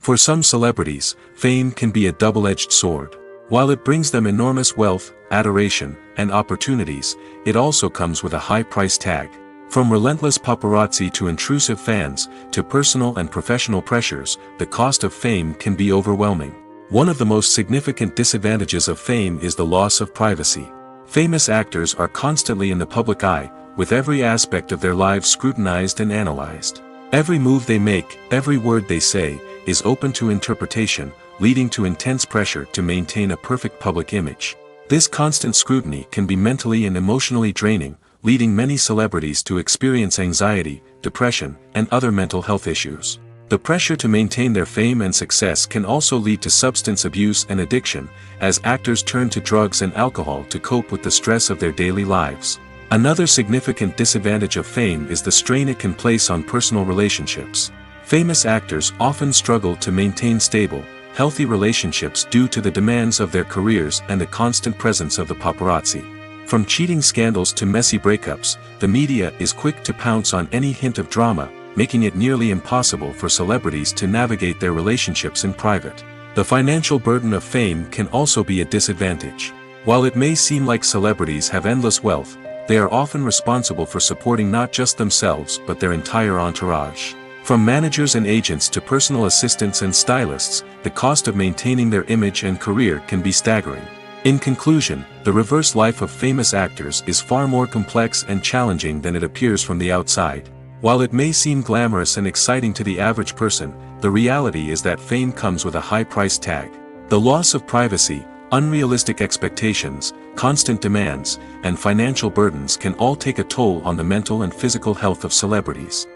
For some celebrities, fame can be a double-edged sword. While it brings them enormous wealth, adoration, and opportunities, it also comes with a high price tag. From relentless paparazzi to intrusive fans, to personal and professional pressures, the cost of fame can be overwhelming. One of the most significant disadvantages of fame is the loss of privacy. Famous actors are constantly in the public eye, with every aspect of their lives scrutinized and analyzed. Every move they make, every word they say, is open to interpretation, leading to intense pressure to maintain a perfect public image. This constant scrutiny can be mentally and emotionally draining, leading many celebrities to experience anxiety, depression, and other mental health issues. The pressure to maintain their fame and success can also lead to substance abuse and addiction, as actors turn to drugs and alcohol to cope with the stress of their daily lives. Another significant disadvantage of fame is the strain it can place on personal relationships. Famous actors often struggle to maintain stable, healthy relationships due to the demands of their careers and the constant presence of the paparazzi. From cheating scandals to messy breakups, the media is quick to pounce on any hint of drama, making it nearly impossible for celebrities to navigate their relationships in private. The financial burden of fame can also be a disadvantage. While it may seem like celebrities have endless wealth, they are often responsible for supporting not just themselves but their entire entourage. From managers and agents to personal assistants and stylists, the cost of maintaining their image and career can be staggering. In conclusion, the reverse life of famous actors is far more complex and challenging than it appears from the outside. While it may seem glamorous and exciting to the average person, the reality is that fame comes with a high price tag. The loss of privacy, unrealistic expectations, constant demands, and financial burdens can all take a toll on the mental and physical health of celebrities.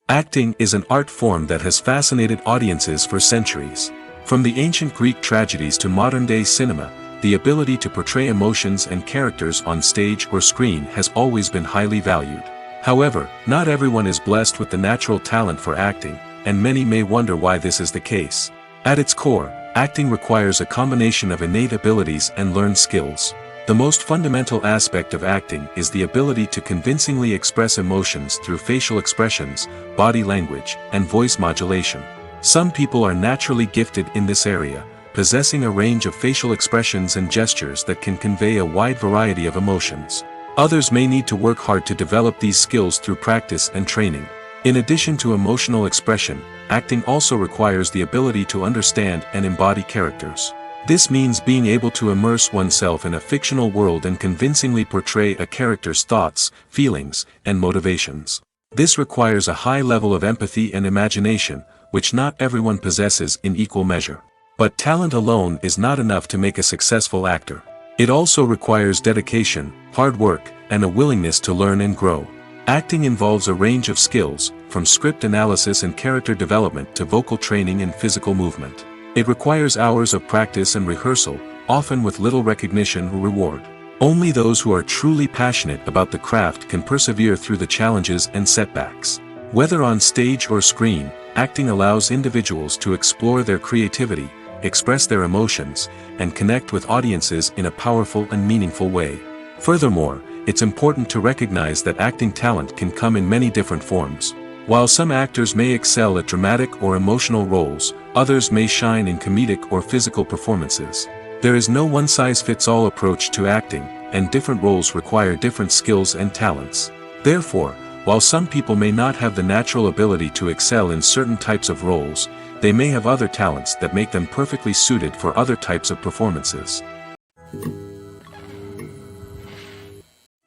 Acting is an art form that has fascinated audiences for centuries. From the ancient Greek tragedies to modern-day cinema, the ability to portray emotions and characters on stage or screen has always been highly valued. However, not everyone is blessed with the natural talent for acting, and many may wonder why this is the case. At its core, acting requires a combination of innate abilities and learned skills. The most fundamental aspect of acting is the ability to convincingly express emotions through facial expressions, body language, and voice modulation. Some people are naturally gifted in this area, possessing a range of facial expressions and gestures that can convey a wide variety of emotions. Others may need to work hard to develop these skills through practice and training. In addition to emotional expression, acting also requires the ability to understand and embody characters. This means being able to immerse oneself in a fictional world and convincingly portray a character's thoughts, feelings, and motivations. This requires a high level of empathy and imagination, which not everyone possesses in equal measure. But talent alone is not enough to make a successful actor. It also requires dedication, hard work, and a willingness to learn and grow. Acting involves a range of skills, from script analysis and character development to vocal training and physical movement. It requires hours of practice and rehearsal, often with little recognition or reward. Only those who are truly passionate about the craft can persevere through the challenges and setbacks. Whether on stage or screen, acting allows individuals to explore their creativity, express their emotions, and connect with audiences in a powerful and meaningful way. Furthermore, it's important to recognize that acting talent can come in many different forms. While some actors may excel at dramatic or emotional roles, others may shine in comedic or physical performances. There is no one-size-fits-all approach to acting, and different roles require different skills and talents. Therefore, while some people may not have the natural ability to excel in certain types of roles, they may have other talents that make them perfectly suited for other types of performances.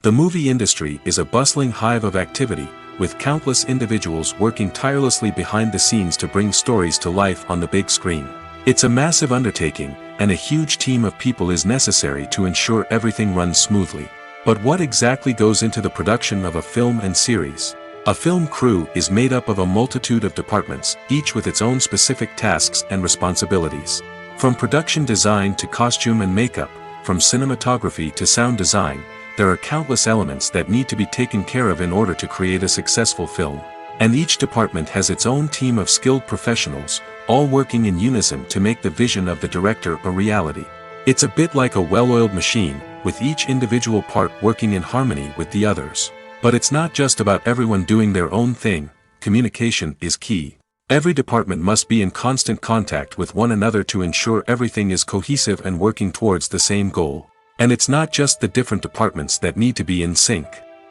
The movie industry is a bustling hive of activity, with countless individuals working tirelessly behind the scenes to bring stories to life on the big screen. It's a massive undertaking, and a huge team of people is necessary to ensure everything runs smoothly. But what exactly goes into the production of a film and series? A film crew is made up of a multitude of departments, each with its own specific tasks and responsibilities. From production design to costume and makeup, from cinematography to sound design, there are countless elements that need to be taken care of in order to create a successful film. And each department has its own team of skilled professionals, all working in unison to make the vision of the director a reality. It's a bit like a well-oiled machine, with each individual part working in harmony with the others. But it's not just about everyone doing their own thing. Communication is key. Every department must be in constant contact with one another to ensure everything is cohesive and working towards the same goal. And it's not just the different departments that need to be in sync.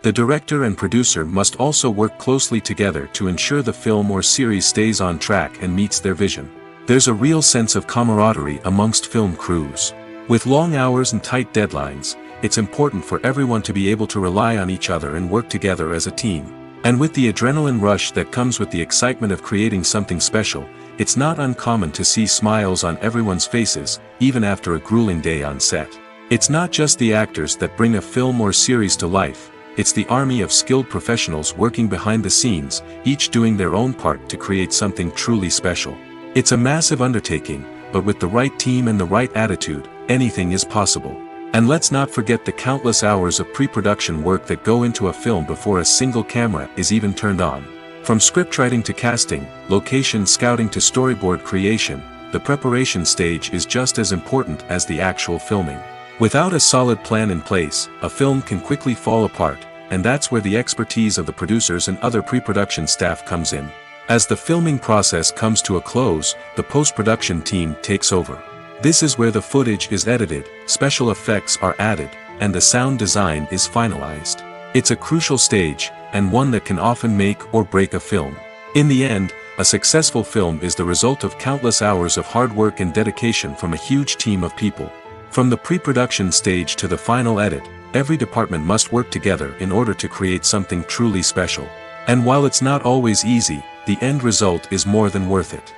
The director and producer must also work closely together to ensure the film or series stays on track and meets their vision. There's a real sense of camaraderie amongst film crews. With long hours and tight deadlines, it's important for everyone to be able to rely on each other and work together as a team. And with the adrenaline rush that comes with the excitement of creating something special, it's not uncommon to see smiles on everyone's faces, even after a grueling day on set. It's not just the actors that bring a film or series to life, it's the army of skilled professionals working behind the scenes, each doing their own part to create something truly special. It's a massive undertaking, but with the right team and the right attitude, anything is possible. And let's not forget the countless hours of pre-production work that go into a film before a single camera is even turned on. From scriptwriting to casting, location scouting to storyboard creation, the preparation stage is just as important as the actual filming. Without a solid plan in place, a film can quickly fall apart, and that's where the expertise of the producers and other pre-production staff comes in. As the filming process comes to a close, the post-production team takes over. This is where the footage is edited, special effects are added, and the sound design is finalized. It's a crucial stage, and one that can often make or break a film. In the end, a successful film is the result of countless hours of hard work and dedication from a huge team of people. From the pre-production stage to the final edit, every department must work together in order to create something truly special. And while it's not always easy, the end result is more than worth it.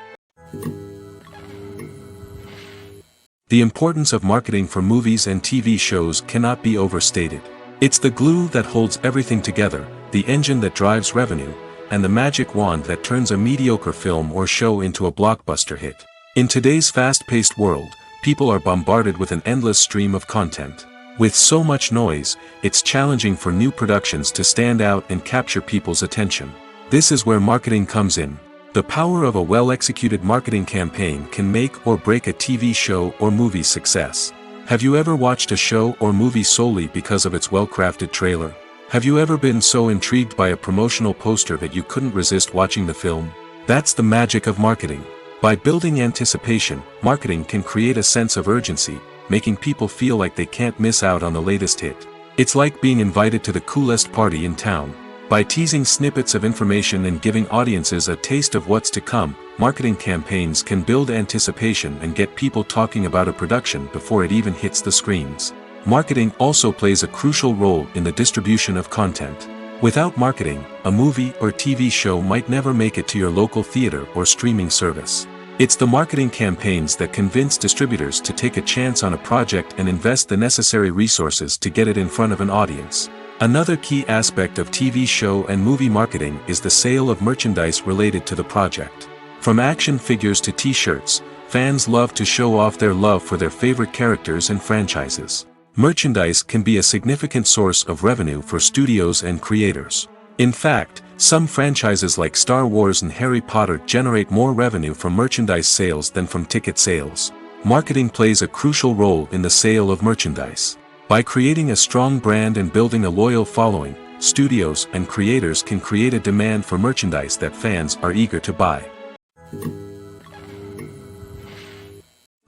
The importance of marketing for movies and TV shows cannot be overstated. It's the glue that holds everything together, the engine that drives revenue, and the magic wand that turns a mediocre film or show into a blockbuster hit. In today's fast-paced world, people are bombarded with an endless stream of content. With so much noise, it's challenging for new productions to stand out and capture people's attention. This is where marketing comes in. The power of a well-executed marketing campaign can make or break a TV show or movie's success. Have you ever watched a show or movie solely because of its well-crafted trailer? Have you ever been so intrigued by a promotional poster that you couldn't resist watching the film? That's the magic of marketing. By building anticipation, marketing can create a sense of urgency, making people feel like they can't miss out on the latest hit. It's like being invited to the coolest party in town. By teasing snippets of information and giving audiences a taste of what's to come, marketing campaigns can build anticipation and get people talking about a production before it even hits the screens. Marketing also plays a crucial role in the distribution of content. Without marketing, a movie or TV show might never make it to your local theater or streaming service. It's the marketing campaigns that convince distributors to take a chance on a project and invest the necessary resources to get it in front of an audience. Another key aspect of TV show and movie marketing is the sale of merchandise related to the project. From action figures to t-shirts, fans love to show off their love for their favorite characters and franchises. Merchandise can be a significant source of revenue for studios and creators. In fact, some franchises like Star Wars and Harry Potter generate more revenue from merchandise sales than from ticket sales. Marketing plays a crucial role in the sale of merchandise. By creating a strong brand and building a loyal following, studios and creators can create a demand for merchandise that fans are eager to buy.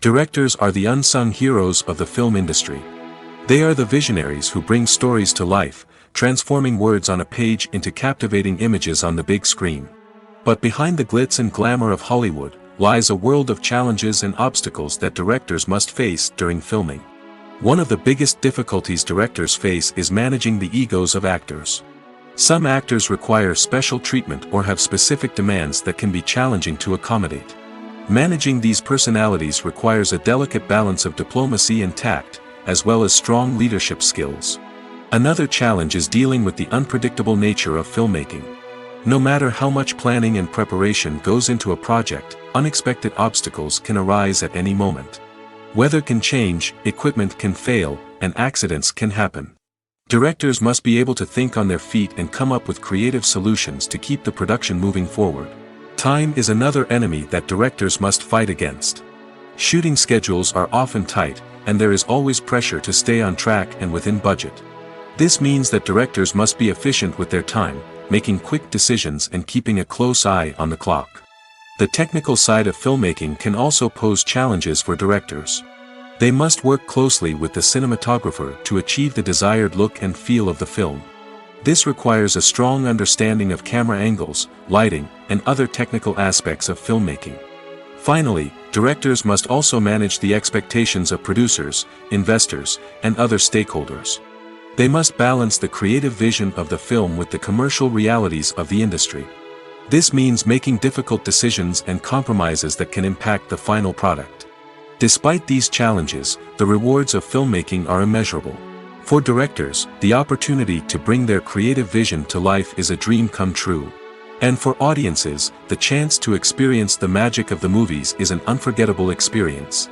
Directors are the unsung heroes of the film industry. They are the visionaries who bring stories to life, transforming words on a page into captivating images on the big screen. But behind the glitz and glamour of Hollywood, lies a world of challenges and obstacles that directors must face during filming. One of the biggest difficulties directors face is managing the egos of actors. Some actors require special treatment or have specific demands that can be challenging to accommodate. Managing these personalities requires a delicate balance of diplomacy and tact, as well as strong leadership skills. Another challenge is dealing with the unpredictable nature of filmmaking. No matter how much planning and preparation goes into a project, unexpected obstacles can arise at any moment. Weather can change, equipment can fail, and accidents can happen. Directors must be able to think on their feet and come up with creative solutions to keep the production moving forward. Time is another enemy that directors must fight against. Shooting schedules are often tight, and there is always pressure to stay on track and within budget. This means that directors must be efficient with their time, making quick decisions and keeping a close eye on the clock. The technical side of filmmaking can also pose challenges for directors. They must work closely with the cinematographer to achieve the desired look and feel of the film. This requires a strong understanding of camera angles, lighting, and other technical aspects of filmmaking. Finally, directors must also manage the expectations of producers, investors, and other stakeholders. They must balance the creative vision of the film with the commercial realities of the industry. This means making difficult decisions and compromises that can impact the final product. Despite these challenges, the rewards of filmmaking are immeasurable. For directors, the opportunity to bring their creative vision to life is a dream come true. And for audiences, the chance to experience the magic of the movies is an unforgettable experience.